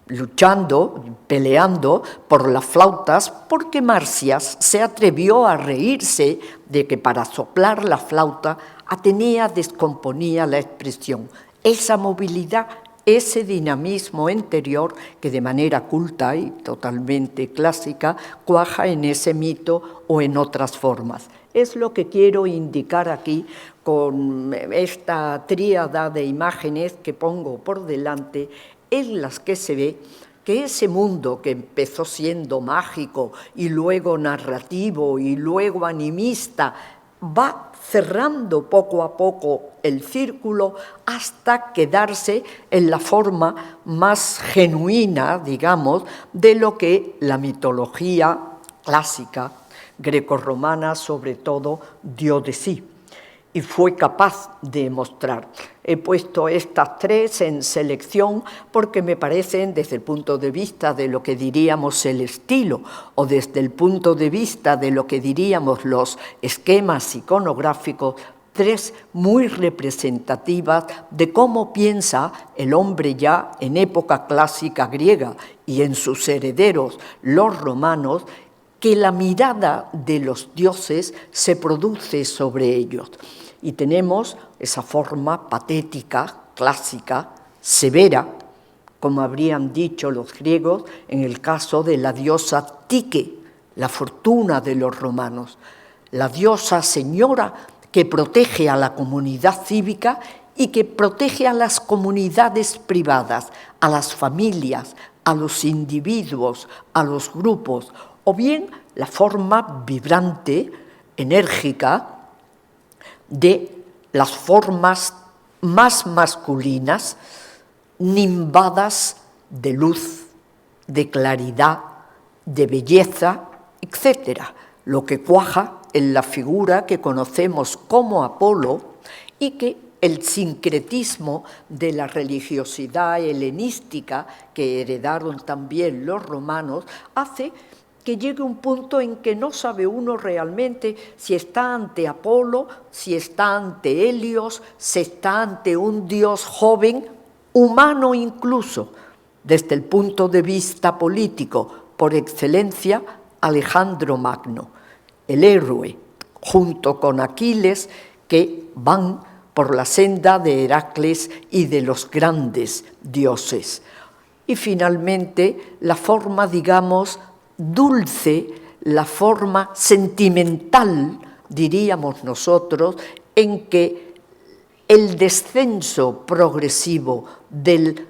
luchando, peleando por las flautas, porque Marcias se atrevió a reírse de que para soplar la flauta Atenea descomponía la expresión. Esa movilidad, ese dinamismo interior que de manera culta y totalmente clásica cuaja en ese mito o en otras formas. Es lo que quiero indicar aquí con esta tríada de imágenes que pongo por delante, en las que se ve que ese mundo que empezó siendo mágico y luego narrativo y luego animista va cerrando poco a poco el círculo hasta quedarse en la forma más genuina, digamos, de lo que la mitología clásica grecorromana sobre todo dio de sí y fue capaz de mostrar. He puesto estas tres en selección porque me parecen, desde el punto de vista de lo que diríamos el estilo o desde el punto de vista de lo que diríamos los esquemas iconográficos, tres muy representativas de cómo piensa el hombre ya en época clásica griega y en sus herederos, los romanos, que la mirada de los dioses se produce sobre ellos. Y tenemos esa forma patética, clásica, severa, como habrían dicho los griegos en el caso de la diosa Tique, la fortuna de los romanos, la diosa señora que protege a la comunidad cívica y que protege a las comunidades privadas, a las familias, a los individuos, a los grupos, o bien la forma vibrante, enérgica, de las formas más masculinas, nimbadas de luz, de claridad, de belleza, etc. Lo que cuaja en la figura que conocemos como Apolo y que el sincretismo de la religiosidad helenística que heredaron también los romanos hace que llegue un punto en que no sabe uno realmente si está ante Apolo, si está ante Helios, si está ante un dios joven, humano incluso, desde el punto de vista político, por excelencia, Alejandro Magno, el héroe, junto con Aquiles, que van por la senda de Heracles y de los grandes dioses. Y finalmente, la forma, digamos, dulce, la forma sentimental, diríamos nosotros, en que el descenso progresivo del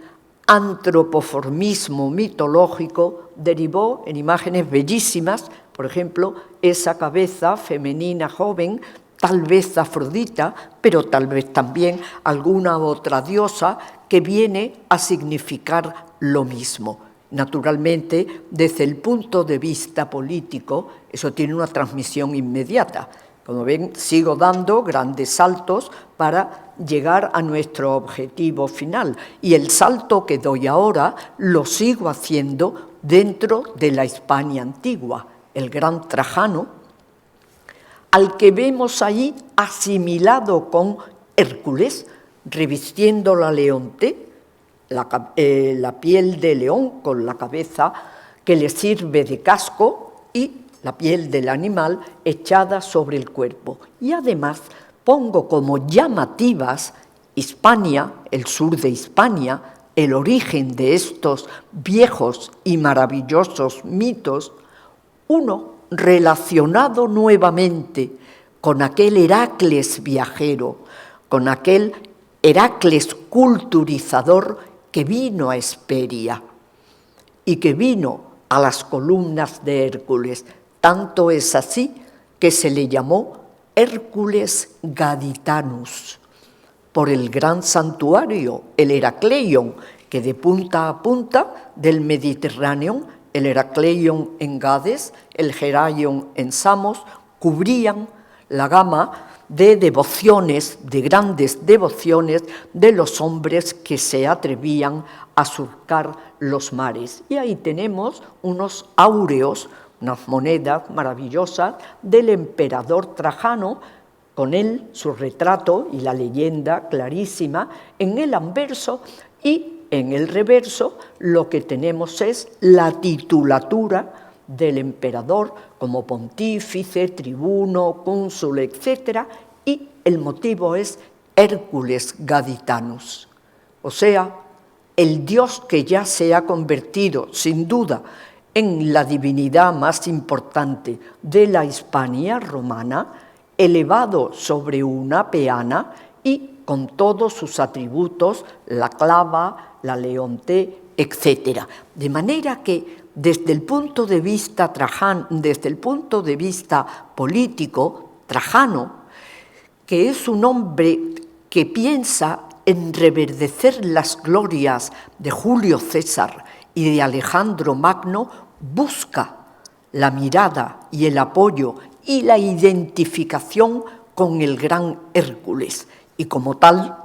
antropoformismo mitológico derivó en imágenes bellísimas, por ejemplo, esa cabeza femenina joven, tal vez Afrodita, pero tal vez también alguna otra diosa que viene a significar lo mismo. Naturalmente, desde el punto de vista político, eso tiene una transmisión inmediata. Como ven, sigo dando grandes saltos para llegar a nuestro objetivo final. Y el salto que doy ahora lo sigo haciendo dentro de la Hispania antigua. El gran Trajano, al que vemos ahí asimilado con Hércules, revistiendo la leonte, la piel de león con la cabeza que le sirve de casco y la piel del animal echada sobre el cuerpo. Y además pongo como llamativas Hispania, el sur de Hispania, el origen de estos viejos y maravillosos mitos, uno relacionado nuevamente con aquel Heracles viajero, con aquel Heracles culturizador que vino a Hesperia y que vino a las columnas de Hércules. Tanto es así que se le llamó Hércules Gaditanus, por el gran santuario, el Heracleion, que de punta a punta del Mediterráneo, el Heracleion en Gades, el Heraion en Samos, cubrían la gama de devociones, de grandes devociones de los hombres que se atrevían a surcar los mares. Y ahí tenemos unos áureos, unas monedas maravillosas del emperador Trajano, con él su retrato y la leyenda clarísima en el anverso, y en el reverso lo que tenemos es la titulatura del emperador como pontífice, tribuno, cónsul, etc. Y el motivo es Hércules Gaditanus, o sea, el dios que ya se ha convertido, sin duda, en la divinidad más importante de la Hispania romana, elevado sobre una peana y con todos sus atributos, la clava, la leonte, etc. De manera que desde el punto de vista político, Trajano, que es un hombre que piensa en reverdecer las glorias de Julio César y de Alejandro Magno, busca la mirada y el apoyo y la identificación con el gran Hércules. Y como tal,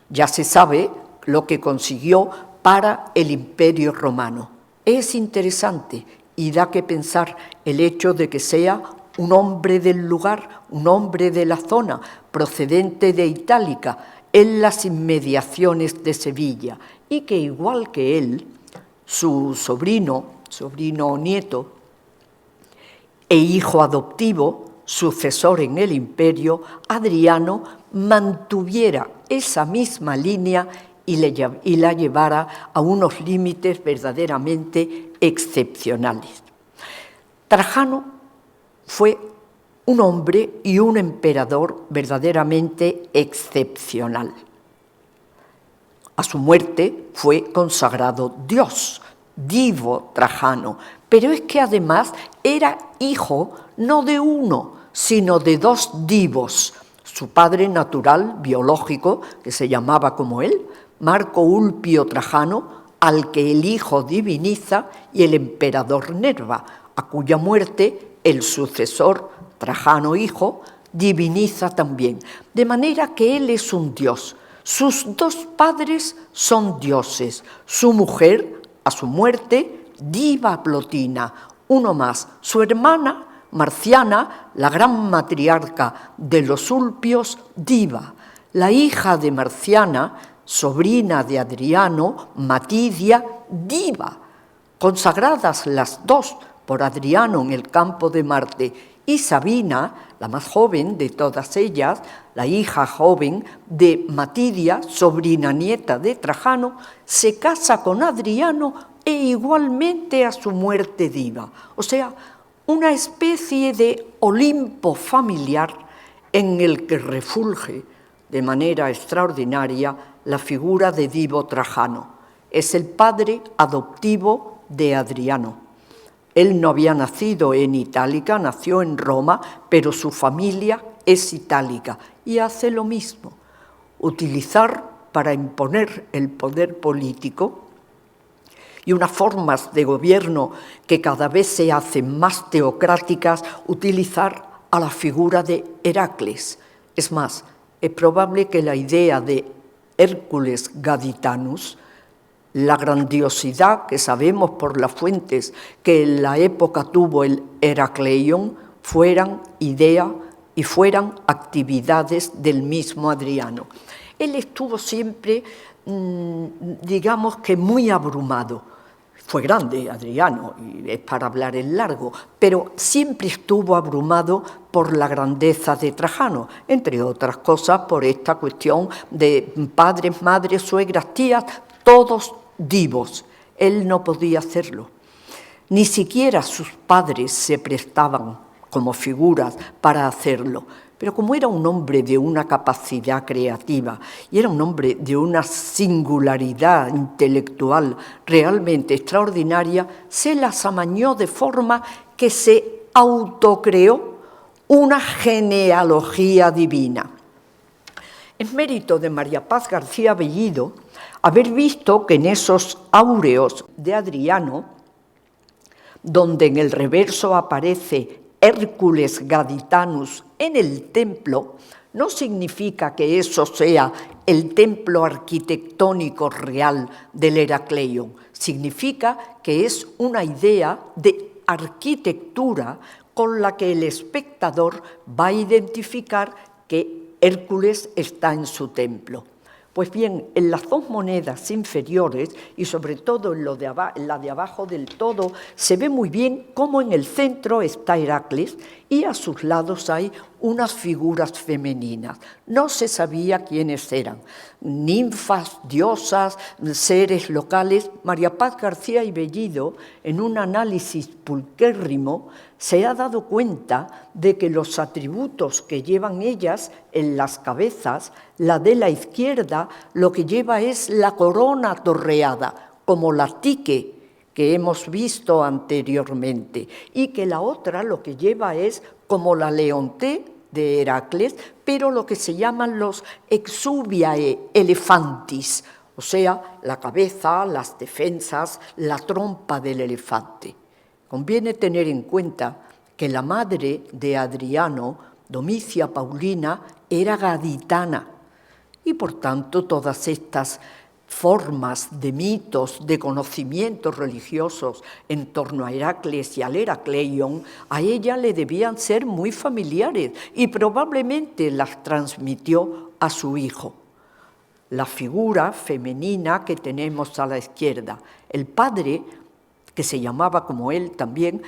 ya se sabe lo que consiguió para el Imperio Romano. Es interesante y da que pensar el hecho de que sea un hombre del lugar, un hombre de la zona, procedente de Itálica, en las inmediaciones de Sevilla, y que igual que él, su sobrino o nieto, e hijo adoptivo, sucesor en el imperio, Adriano, mantuviera esa misma línea y la llevara a unos límites verdaderamente excepcionales. Trajano fue un hombre y un emperador verdaderamente excepcional. A su muerte fue consagrado Dios, Divo Trajano, pero es que además era hijo no de uno, sino de dos divos. Su padre natural, biológico, que se llamaba como él, Marco Ulpio Trajano, al que el hijo diviniza, y el emperador Nerva, a cuya muerte el sucesor, Trajano hijo, diviniza también. De manera que él es un dios. Sus dos padres son dioses. Su mujer, a su muerte, diva Plotina, uno más. Su hermana, Marciana, la gran matriarca de los Ulpios, diva. La hija de Marciana, sobrina de Adriano, Matidia, diva. Consagradas las dos por Adriano en el campo de Marte, y Sabina, la más joven de todas ellas, la hija joven de Matidia, sobrina nieta de Trajano, se casa con Adriano e igualmente a su muerte diva. O sea, una especie de Olimpo familiar en el que refulge de manera extraordinaria la figura de Divo Trajano. Es el padre adoptivo de Adriano. Él no había nacido en Itálica, nació en Roma, pero su familia es itálica y hace lo mismo, utilizar para imponer el poder político y unas formas de gobierno que cada vez se hacen más teocráticas, utilizar a la figura de Heracles. Es más, es probable que la idea de Hércules Gaditanus, la grandiosidad que sabemos por las fuentes que en la época tuvo el Heracleion, fueran idea y fueran actividades del mismo Adriano. Él estuvo siempre, digamos que muy abrumado. Fue grande Adriano, y es para hablar en largo, pero siempre estuvo abrumado por la grandeza de Trajano, entre otras cosas por esta cuestión de padres, madres, suegras, tías, todos divos. Él no podía hacerlo. Ni siquiera sus padres se prestaban como figuras para hacerlo. Pero como era un hombre de una capacidad creativa y era un hombre de una singularidad intelectual realmente extraordinaria, se las amañó de forma que se autocreó una genealogía divina. Es mérito de María Paz García Bellido haber visto que en esos áureos de Adriano, donde en el reverso aparece Hércules Gaditanus en el templo, no significa que eso sea el templo arquitectónico real del Heracleion, significa que es una idea de arquitectura con la que el espectador va a identificar que Hércules está en su templo. Pues bien, en las dos monedas inferiores y sobre todo en la de abajo del todo, se ve muy bien cómo en el centro está Heracles y a sus lados hay unas figuras femeninas. No se sabía quiénes eran, ninfas, diosas, seres locales. María Paz García y Bellido, en un análisis pulquérrimo, se ha dado cuenta de que los atributos que llevan ellas en las cabezas, la de la izquierda, lo que lleva es la corona torreada, como la tique que hemos visto anteriormente, y que la otra lo que lleva es como la leonté de Heracles, pero lo que se llaman los exuviae elefantis, o sea, la cabeza, las defensas, la trompa del elefante. Conviene tener en cuenta que la madre de Adriano, Domicia Paulina, era gaditana y por tanto todas estas formas de mitos, de conocimientos religiosos en torno a Heracles y al Heracleion, a ella le debían ser muy familiares y probablemente las transmitió a su hijo. La figura femenina que tenemos a la izquierda, el padre, que se llamaba como él también,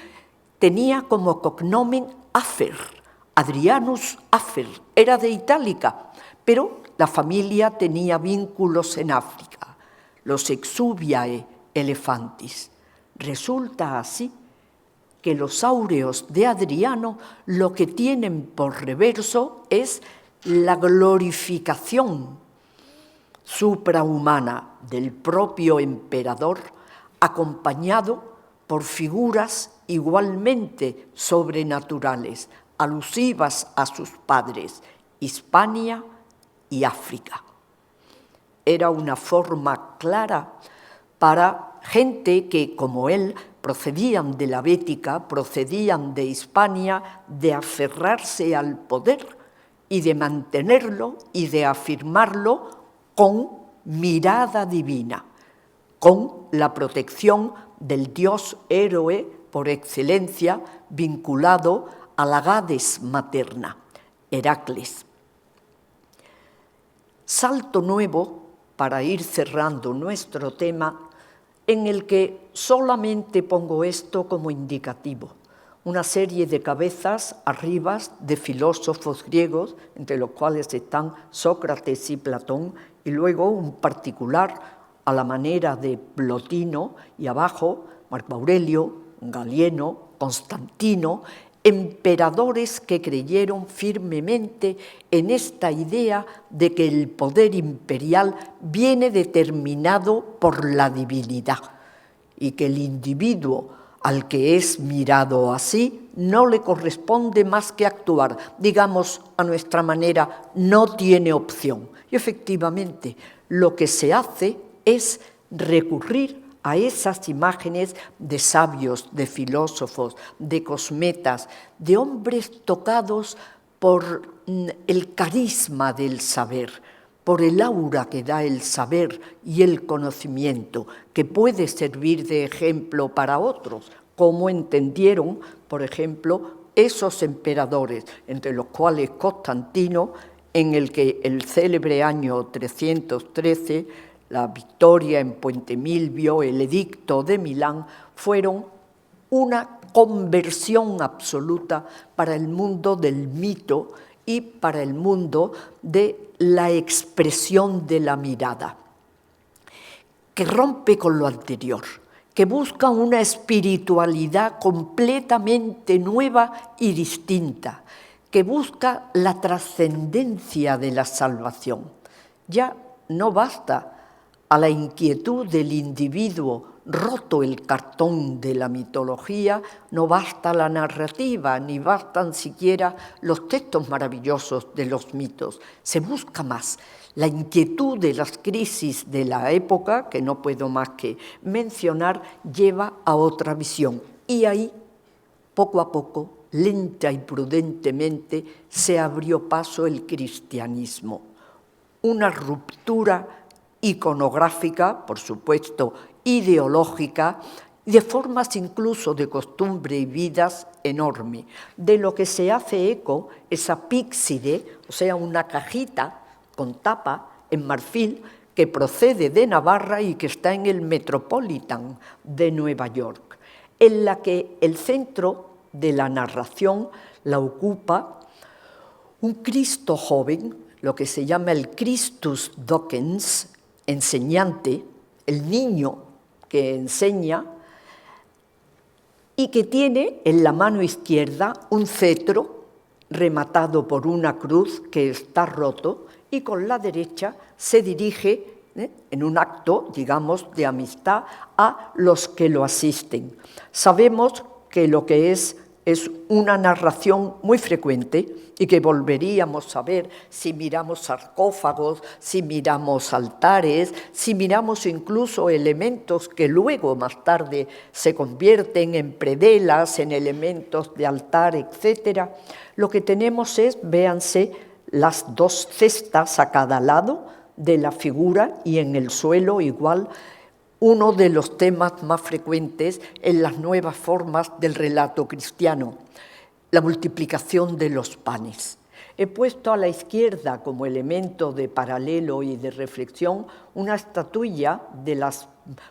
tenía como cognomen Afer, Adrianus Afer, era de Itálica, pero la familia tenía vínculos en África, los exuviae elefantis. Resulta así que los áureos de Adriano lo que tienen por reverso es la glorificación suprahumana del propio emperador acompañado por figuras igualmente sobrenaturales, alusivas a sus padres, Hispania y África. Era una forma clara para gente que, como él, procedían de la Bética, procedían de Hispania, de aferrarse al poder y de mantenerlo y de afirmarlo con mirada divina, con la protección del dios héroe por excelencia vinculado a la Gades materna, Heracles. Salto nuevo para ir cerrando nuestro tema, en el que solamente pongo esto como indicativo. Una serie de cabezas arriba de filósofos griegos, entre los cuales están Sócrates y Platón, y luego un particular a la manera de Plotino, y abajo Marco Aurelio, Galieno, Constantino, emperadores que creyeron firmemente en esta idea de que el poder imperial viene determinado por la divinidad y que el individuo al que es mirado así no le corresponde más que actuar, digamos a nuestra manera, no tiene opción. Y efectivamente lo que se hace es recurrir a esas imágenes de sabios, de filósofos, de cosmetas, de hombres tocados por el carisma del saber, por el aura que da el saber y el conocimiento, que puede servir de ejemplo para otros, como entendieron, por ejemplo, esos emperadores, entre los cuales Constantino, en el que el célebre año 313, la victoria en Puente Milvio, el edicto de Milán, fueron una conversión absoluta para el mundo del mito y para el mundo de la expresión de la mirada, que rompe con lo anterior, que busca una espiritualidad completamente nueva y distinta, que busca la trascendencia de la salvación. Ya no basta a la inquietud del individuo roto el cartón de la mitología, no basta la narrativa, ni bastan siquiera los textos maravillosos de los mitos. Se busca más. La inquietud de las crisis de la época, que no puedo más que mencionar, lleva a otra visión. Y ahí, poco a poco, lenta y prudentemente, se abrió paso el cristianismo. Una ruptura iconográfica, por supuesto, ideológica, de formas incluso de costumbre y vidas enorme. De lo que se hace eco esa píxide, o sea, una cajita con tapa en marfil que procede de Navarra y que está en el Metropolitan de Nueva York, en la que el centro de la narración la ocupa un Cristo joven, lo que se llama el Christus Docens, enseñante, el niño que enseña y que tiene en la mano izquierda un cetro rematado por una cruz que está roto y con la derecha se dirige en un acto, digamos, de amistad a los que lo asisten. Sabemos que lo que es una narración muy frecuente y que volveríamos a ver si miramos sarcófagos, si miramos altares, si miramos incluso elementos que luego, más tarde, se convierten en predelas, en elementos de altar, etc. Lo que tenemos es, véanse, las dos cestas a cada lado de la figura y en el suelo igual, uno de los temas más frecuentes en las nuevas formas del relato cristiano, la multiplicación de los panes. He puesto a la izquierda como elemento de paralelo y de reflexión una estatuilla de las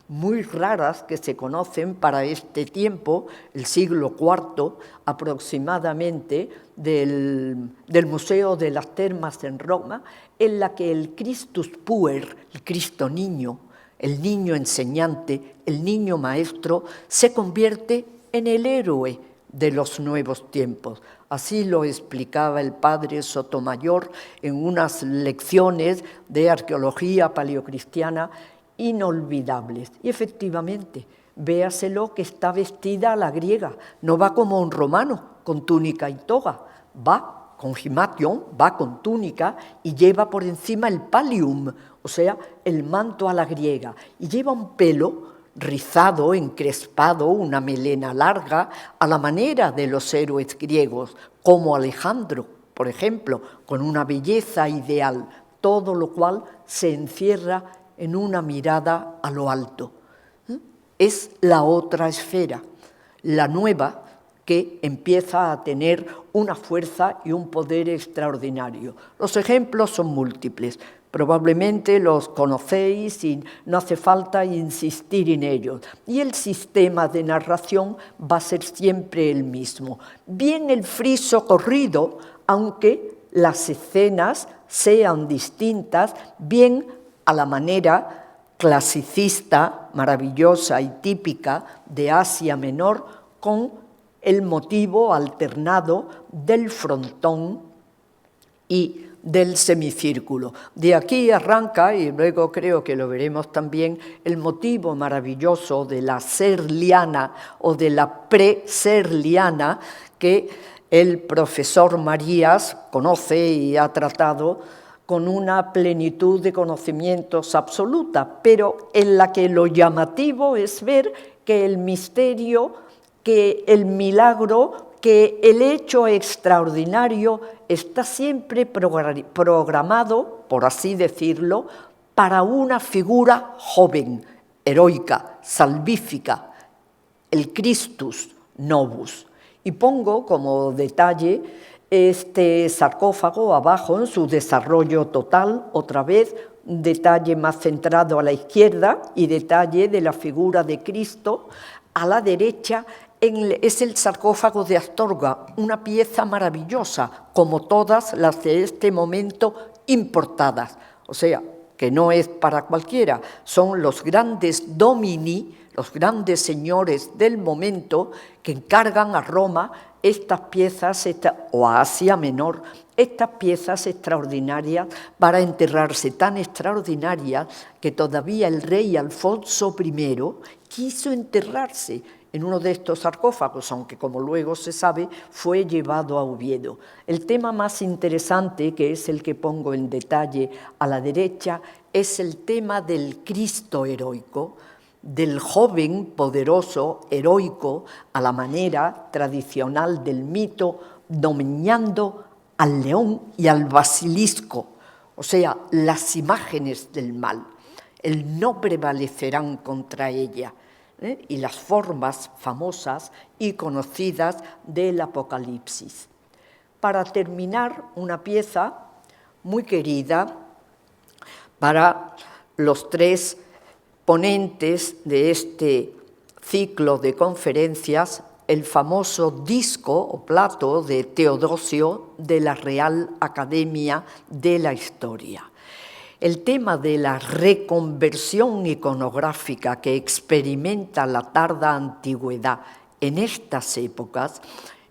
muy raras que se conocen para este tiempo, el siglo IV aproximadamente, del Museo de las Termas en Roma, en la que el Christus Puer, el Cristo niño, el niño enseñante, el niño maestro, se convierte en el héroe de los nuevos tiempos. Así lo explicaba el padre Sotomayor en unas lecciones de arqueología paleocristiana inolvidables. Y efectivamente, Véaselo que está vestida a la griega, no va como un romano, con túnica y toga, va con gimation, va con túnica y lleva por encima el pallium, o sea, el manto a la griega, y lleva un pelo rizado, encrespado, una melena larga, a la manera de los héroes griegos, como Alejandro, por ejemplo, con una belleza ideal, todo lo cual se encierra en una mirada a lo alto. Es la otra esfera, la nueva, que empieza a tener una fuerza y un poder extraordinario. Los ejemplos son múltiples, probablemente los conocéis y no hace falta insistir en ellos. Y el sistema de narración va a ser siempre el mismo. Bien el friso corrido, aunque las escenas sean distintas, bien a la manera clasicista, maravillosa y típica de Asia Menor, con el motivo alternado del frontón y del semicírculo. De aquí arranca, y luego creo que lo veremos también, el motivo maravilloso de la serliana o de la pre-serliana que el profesor Marías conoce y ha tratado con una plenitud de conocimientos absoluta, pero en la que lo llamativo es ver que el misterio, que el milagro, que el hecho extraordinario está siempre programado, por así decirlo, para una figura joven, heroica, salvífica, el Christus Novus. Y pongo como detalle este sarcófago abajo en su desarrollo total, otra vez, detalle más centrado a la izquierda y detalle de la figura de Cristo. A la derecha es el sarcófago de Astorga, una pieza maravillosa, como todas las de este momento importadas. O sea, que no es para cualquiera, son los grandes domini, los grandes señores del momento que encargan a Roma estas piezas, o a Asia Menor, estas piezas extraordinarias para enterrarse, tan extraordinarias que todavía el rey Alfonso I quiso enterrarse en uno de estos sarcófagos, aunque como luego se sabe fue llevado a Oviedo. El tema más interesante, que es el que pongo en detalle a la derecha, es el tema del Cristo heroico, del joven poderoso heroico a la manera tradicional del mito, dominando al león y al basilisco, o sea, las imágenes del mal. El no prevalecerán contra ella, y las formas famosas y conocidas del Apocalipsis. Para terminar, una pieza muy querida para los tres ponentes de este ciclo de conferencias, el famoso disco o plato de Teodosio de la Real Academia de la Historia. El tema de la reconversión iconográfica que experimenta la tarda antigüedad en estas épocas,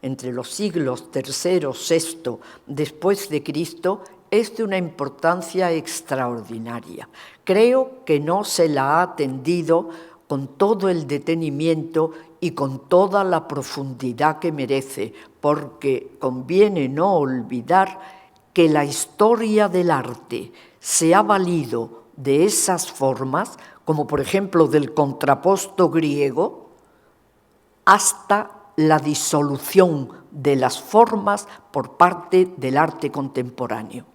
entre los siglos III, VI después de Cristo, es de una importancia extraordinaria. Creo que no se la ha atendido con todo el detenimiento y con toda la profundidad que merece, porque conviene no olvidar que la historia del arte se ha valido de esas formas, como por ejemplo del contraposto griego, hasta la disolución de las formas por parte del arte contemporáneo.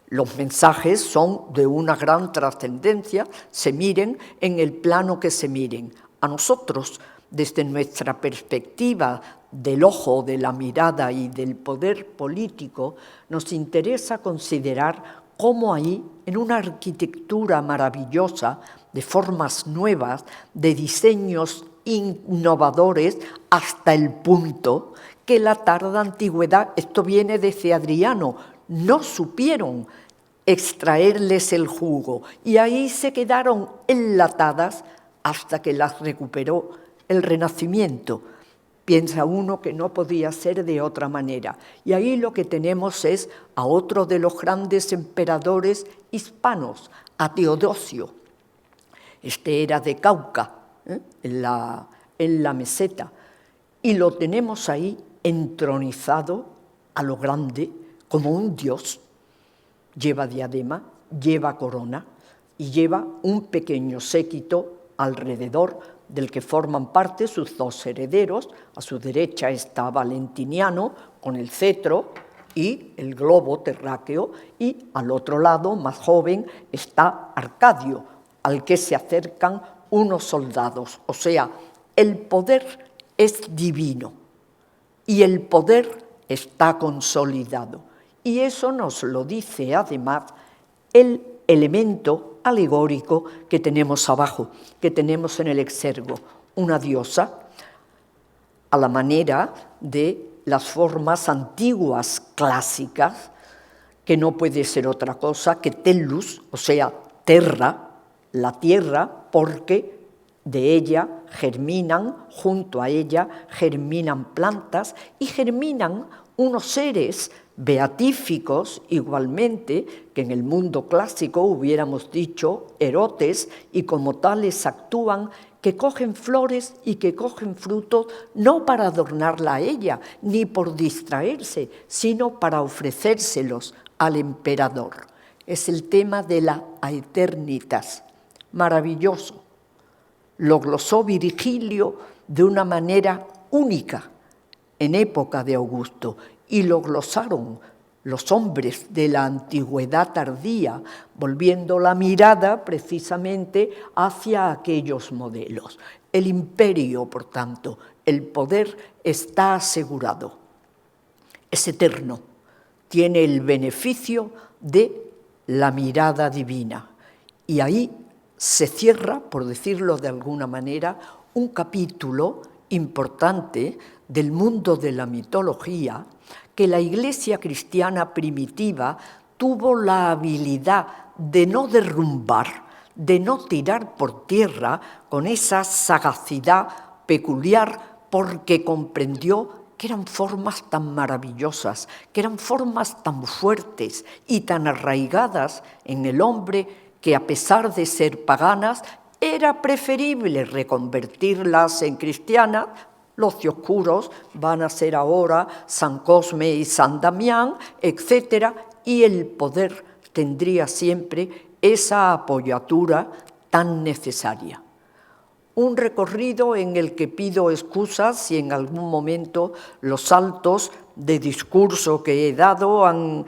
Los mensajes son de una gran trascendencia, se miren en el plano que se miren. A nosotros, desde nuestra perspectiva del ojo, de la mirada y del poder político, nos interesa considerar cómo ahí, en una arquitectura maravillosa, de formas nuevas, de diseños innovadores, hasta el punto que la tarda antigüedad, esto viene desde Adriano, no supieron extraerles el jugo y ahí se quedaron enlatadas hasta que las recuperó el Renacimiento. Piensa uno que no podía ser de otra manera. Y ahí lo que tenemos es a otro de los grandes emperadores hispanos, a Teodosio. Este era de Cauca, en la meseta, y lo tenemos ahí entronizado a lo grande como un dios. Lleva diadema, lleva corona y lleva un pequeño séquito alrededor del que forman parte sus dos herederos. A su derecha está Valentiniano con el cetro y el globo terráqueo, y al otro lado, más joven, está Arcadio, al que se acercan unos soldados. O sea, el poder es divino y el poder está consolidado. Y eso nos lo dice además el elemento alegórico que tenemos abajo, que tenemos en el exergo, una diosa a la manera de las formas antiguas clásicas, que no puede ser otra cosa que tellus, o sea, terra, la tierra, porque de ella germinan, junto a ella germinan plantas y germinan unos seres beatíficos igualmente, que en el mundo clásico hubiéramos dicho erotes, y como tales actúan, que cogen flores y que cogen frutos no para adornarla a ella, ni por distraerse, sino para ofrecérselos al emperador. Es el tema de la aeternitas, maravilloso. Lo glosó Virgilio de una manera única en época de Augusto, y lo glosaron los hombres de la antigüedad tardía, volviendo la mirada precisamente hacia aquellos modelos. El imperio, por tanto, el poder está asegurado, es eterno, tiene el beneficio de la mirada divina. Y ahí se cierra, por decirlo de alguna manera, un capítulo importante del mundo de la mitología que la Iglesia cristiana primitiva tuvo la habilidad de no derrumbar, de no tirar por tierra con esa sagacidad peculiar, porque comprendió que eran formas tan maravillosas, que eran formas tan fuertes y tan arraigadas en el hombre, que a pesar de ser paganas, era preferible reconvertirlas en cristianas. Los oscuros van a ser ahora San Cosme y San Damián, etc., y el poder tendría siempre esa apoyatura tan necesaria. Un recorrido en el que pido excusas si en algún momento los saltos de discurso que he dado han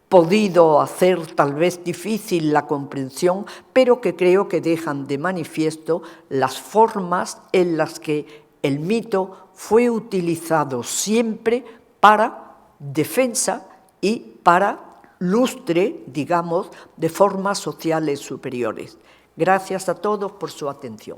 podido hacer tal vez difícil la comprensión, pero que creo que dejan de manifiesto las formas en las que el mito fue utilizado siempre para defensa y para lustre, digamos, de formas sociales superiores. Gracias a todos por su atención.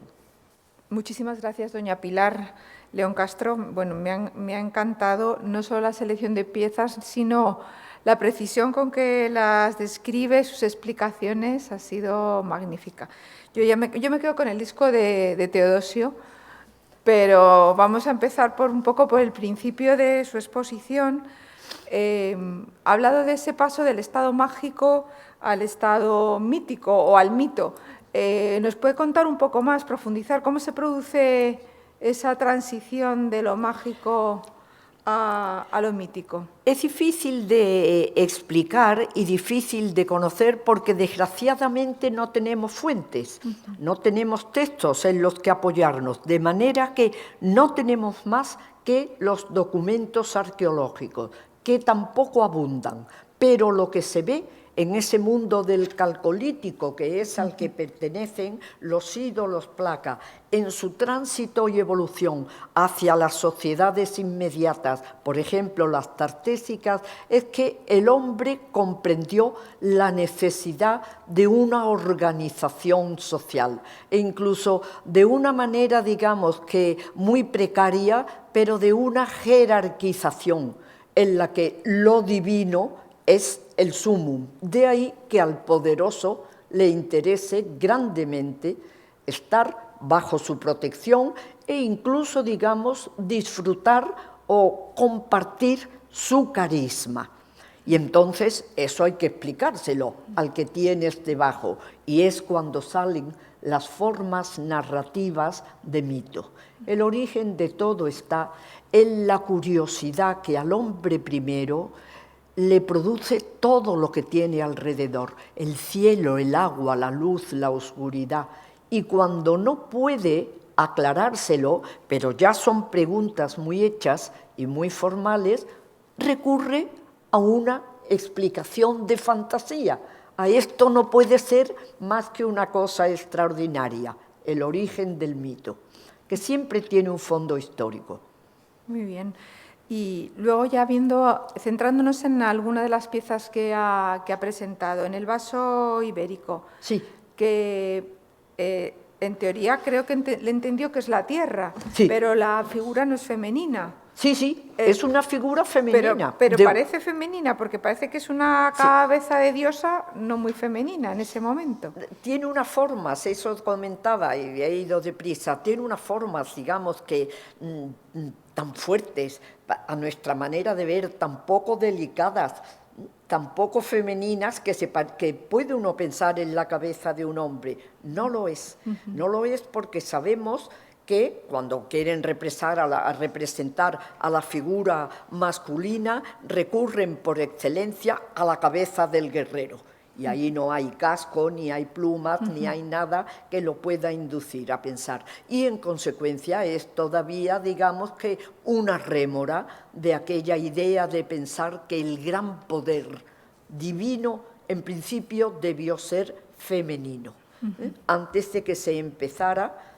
Muchísimas gracias, doña Pilar León Castro. Bueno, me ha encantado no solo la selección de piezas, sino la precisión con que las describe, sus explicaciones, ha sido magnífica. Yo me quedo con el disco de Teodosio, pero vamos a empezar un poco por el principio de su exposición. Ha hablado de ese paso del estado mágico al estado mítico o al mito. ¿Nos puede contar un poco más, profundizar cómo se produce esa transición de lo mágico a lo mítico? Es difícil de explicar y difícil de conocer porque desgraciadamente no tenemos fuentes, no tenemos textos en los que apoyarnos, de manera que no tenemos más que los documentos arqueológicos, que tampoco abundan, pero lo que se ve en ese mundo del calcolítico, que es al que pertenecen los ídolos placa, en su tránsito y evolución hacia las sociedades inmediatas, por ejemplo las tartésicas, es que el hombre comprendió la necesidad de una organización social, e incluso de una manera, digamos, que muy precaria, pero de una jerarquización en la que lo divino es el sumum. De ahí que al poderoso le interese grandemente estar bajo su protección e incluso, digamos, disfrutar o compartir su carisma. Y entonces eso hay que explicárselo al que tienes debajo, y es cuando salen las formas narrativas de mito. El origen de todo está en la curiosidad que al hombre primero le produce todo lo que tiene alrededor, el cielo, el agua, la luz, la oscuridad, y cuando no puede aclarárselo, pero ya son preguntas muy hechas y muy formales, recurre a una explicación de fantasía. A esto no puede ser más que una cosa extraordinaria, el origen del mito, que siempre tiene un fondo histórico. Muy bien. Y luego ya centrándonos en alguna de las piezas que ha presentado, en el vaso ibérico, sí, que en teoría creo que le entendió que es la tierra, sí, pero la figura no es femenina. Sí, es una figura femenina. Pero parece femenina, porque parece que es una cabeza de diosa no muy femenina en ese momento. Tiene unas formas, eso comentaba y he ido deprisa, tiene unas formas, digamos, que tan fuertes, a nuestra manera de ver, tan poco delicadas, tan poco femeninas, que puede uno pensar en la cabeza de un hombre. No lo es, no lo es porque sabemos que cuando quieren representar a la figura masculina, recurren por excelencia a la cabeza del guerrero. Y ahí no hay casco, ni hay plumas, ni hay nada que lo pueda inducir a pensar. Y en consecuencia es todavía, digamos, que una rémora de aquella idea de pensar que el gran poder divino, en principio, debió ser femenino, antes de que se empezara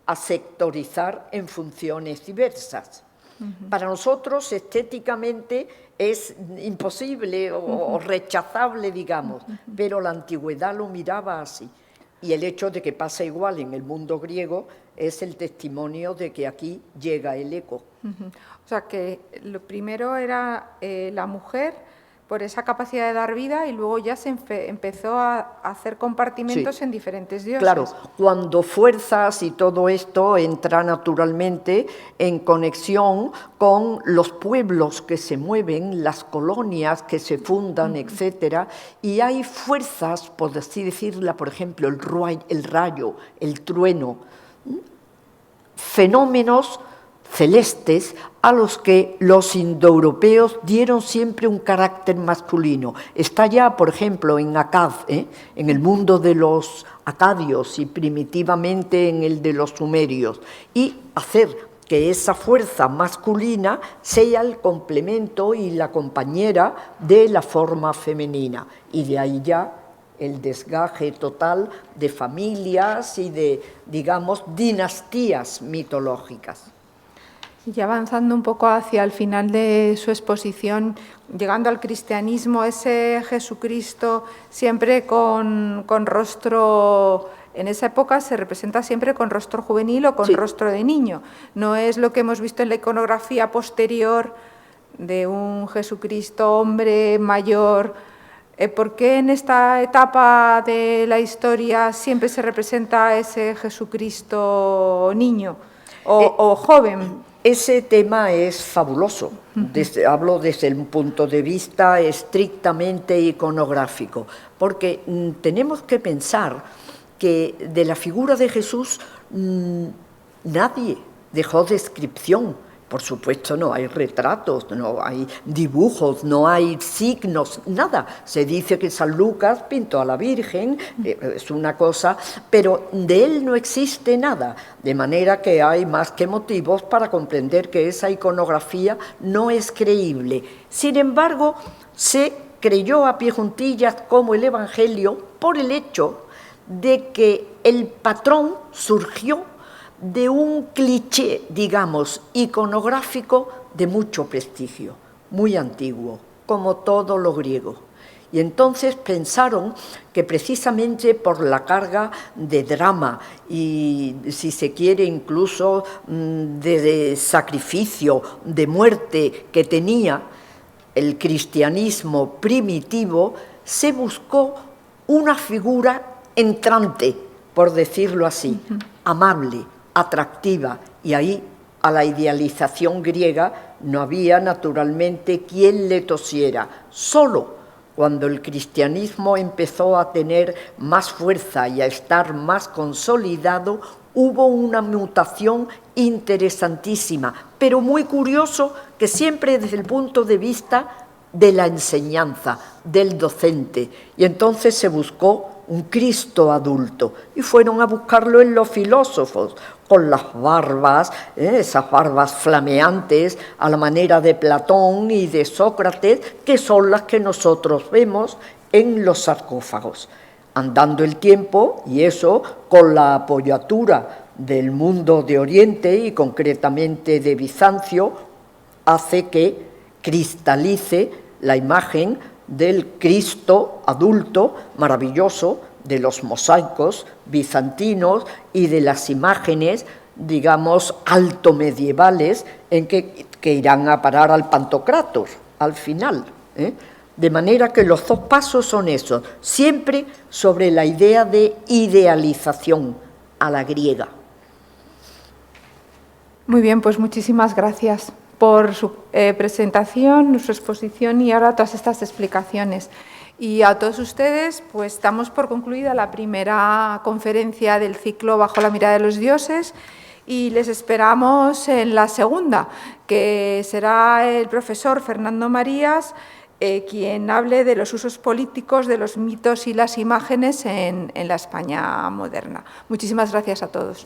a sectorizar en funciones diversas. Para nosotros, estéticamente, es imposible o rechazable, digamos, pero la antigüedad lo miraba así. Y el hecho de que pasa igual en el mundo griego es el testimonio de que aquí llega el eco. O sea, que lo primero era la mujer, por esa capacidad de dar vida, y luego ya se empezó a hacer compartimentos en diferentes dioses. Claro, cuando fuerzas y todo esto entra naturalmente en conexión con los pueblos que se mueven, las colonias que se fundan, etcétera, y hay fuerzas, por así decirla, por ejemplo, el rayo, el trueno, fenómenos celestes a los que los indoeuropeos dieron siempre un carácter masculino. Está ya, por ejemplo, en Akkad, en el mundo de los acadios y primitivamente en el de los sumerios, y hacer que esa fuerza masculina sea el complemento y la compañera de la forma femenina. Y de ahí ya el desgaje total de familias y de, digamos, dinastías mitológicas. Y avanzando un poco hacia el final de su exposición, llegando al cristianismo, ese Jesucristo siempre con rostro, en esa época se representa siempre con rostro juvenil o con rostro de niño. No es lo que hemos visto en la iconografía posterior de un Jesucristo hombre mayor. ¿Por qué en esta etapa de la historia siempre se representa ese Jesucristo niño o joven? Ese tema es fabuloso, hablo desde el punto de vista estrictamente iconográfico, porque tenemos que pensar que de la figura de Jesús nadie dejó descripción. Por supuesto, no hay retratos, no hay dibujos, no hay signos, nada. Se dice que San Lucas pintó a la Virgen, es una cosa, pero de él no existe nada. De manera que hay más que motivos para comprender que esa iconografía no es creíble. Sin embargo, se creyó a pie juntillas como el Evangelio por el hecho de que el patrón surgió de un cliché, digamos, iconográfico de mucho prestigio, muy antiguo, como todo lo griego. Y entonces pensaron que precisamente por la carga de drama y, si se quiere, incluso de sacrificio, de muerte que tenía el cristianismo primitivo, se buscó una figura entrante, por decirlo así, amable, atractiva, y ahí a la idealización griega No había, naturalmente, quien le tosiera. Solo cuando el cristianismo empezó a tener más fuerza y a estar más consolidado, hubo una mutación interesantísima, pero muy curioso que siempre desde el punto de vista de la enseñanza, del docente. Y entonces se buscó un Cristo adulto y fueron a buscarlo en los filósofos, con las barbas, esas barbas flameantes a la manera de Platón y de Sócrates, que son las que nosotros vemos en los sarcófagos. Andando el tiempo, y eso con la apoyatura del mundo de Oriente y concretamente de Bizancio, hace que cristalice la imagen del Cristo adulto maravilloso, de los mosaicos bizantinos y de las imágenes, digamos, altomedievales en que irán a parar al Pantocrator al final. De manera que los dos pasos son esos, siempre sobre la idea de idealización a la griega. Muy bien, pues muchísimas gracias por su presentación, su exposición y ahora todas estas explicaciones. Y a todos ustedes, pues damos por concluida la primera conferencia del ciclo Bajo la mirada de los dioses y les esperamos en la segunda, que será el profesor Fernando Marías, quien hable de los usos políticos de los mitos y las imágenes en la España moderna. Muchísimas gracias a todos.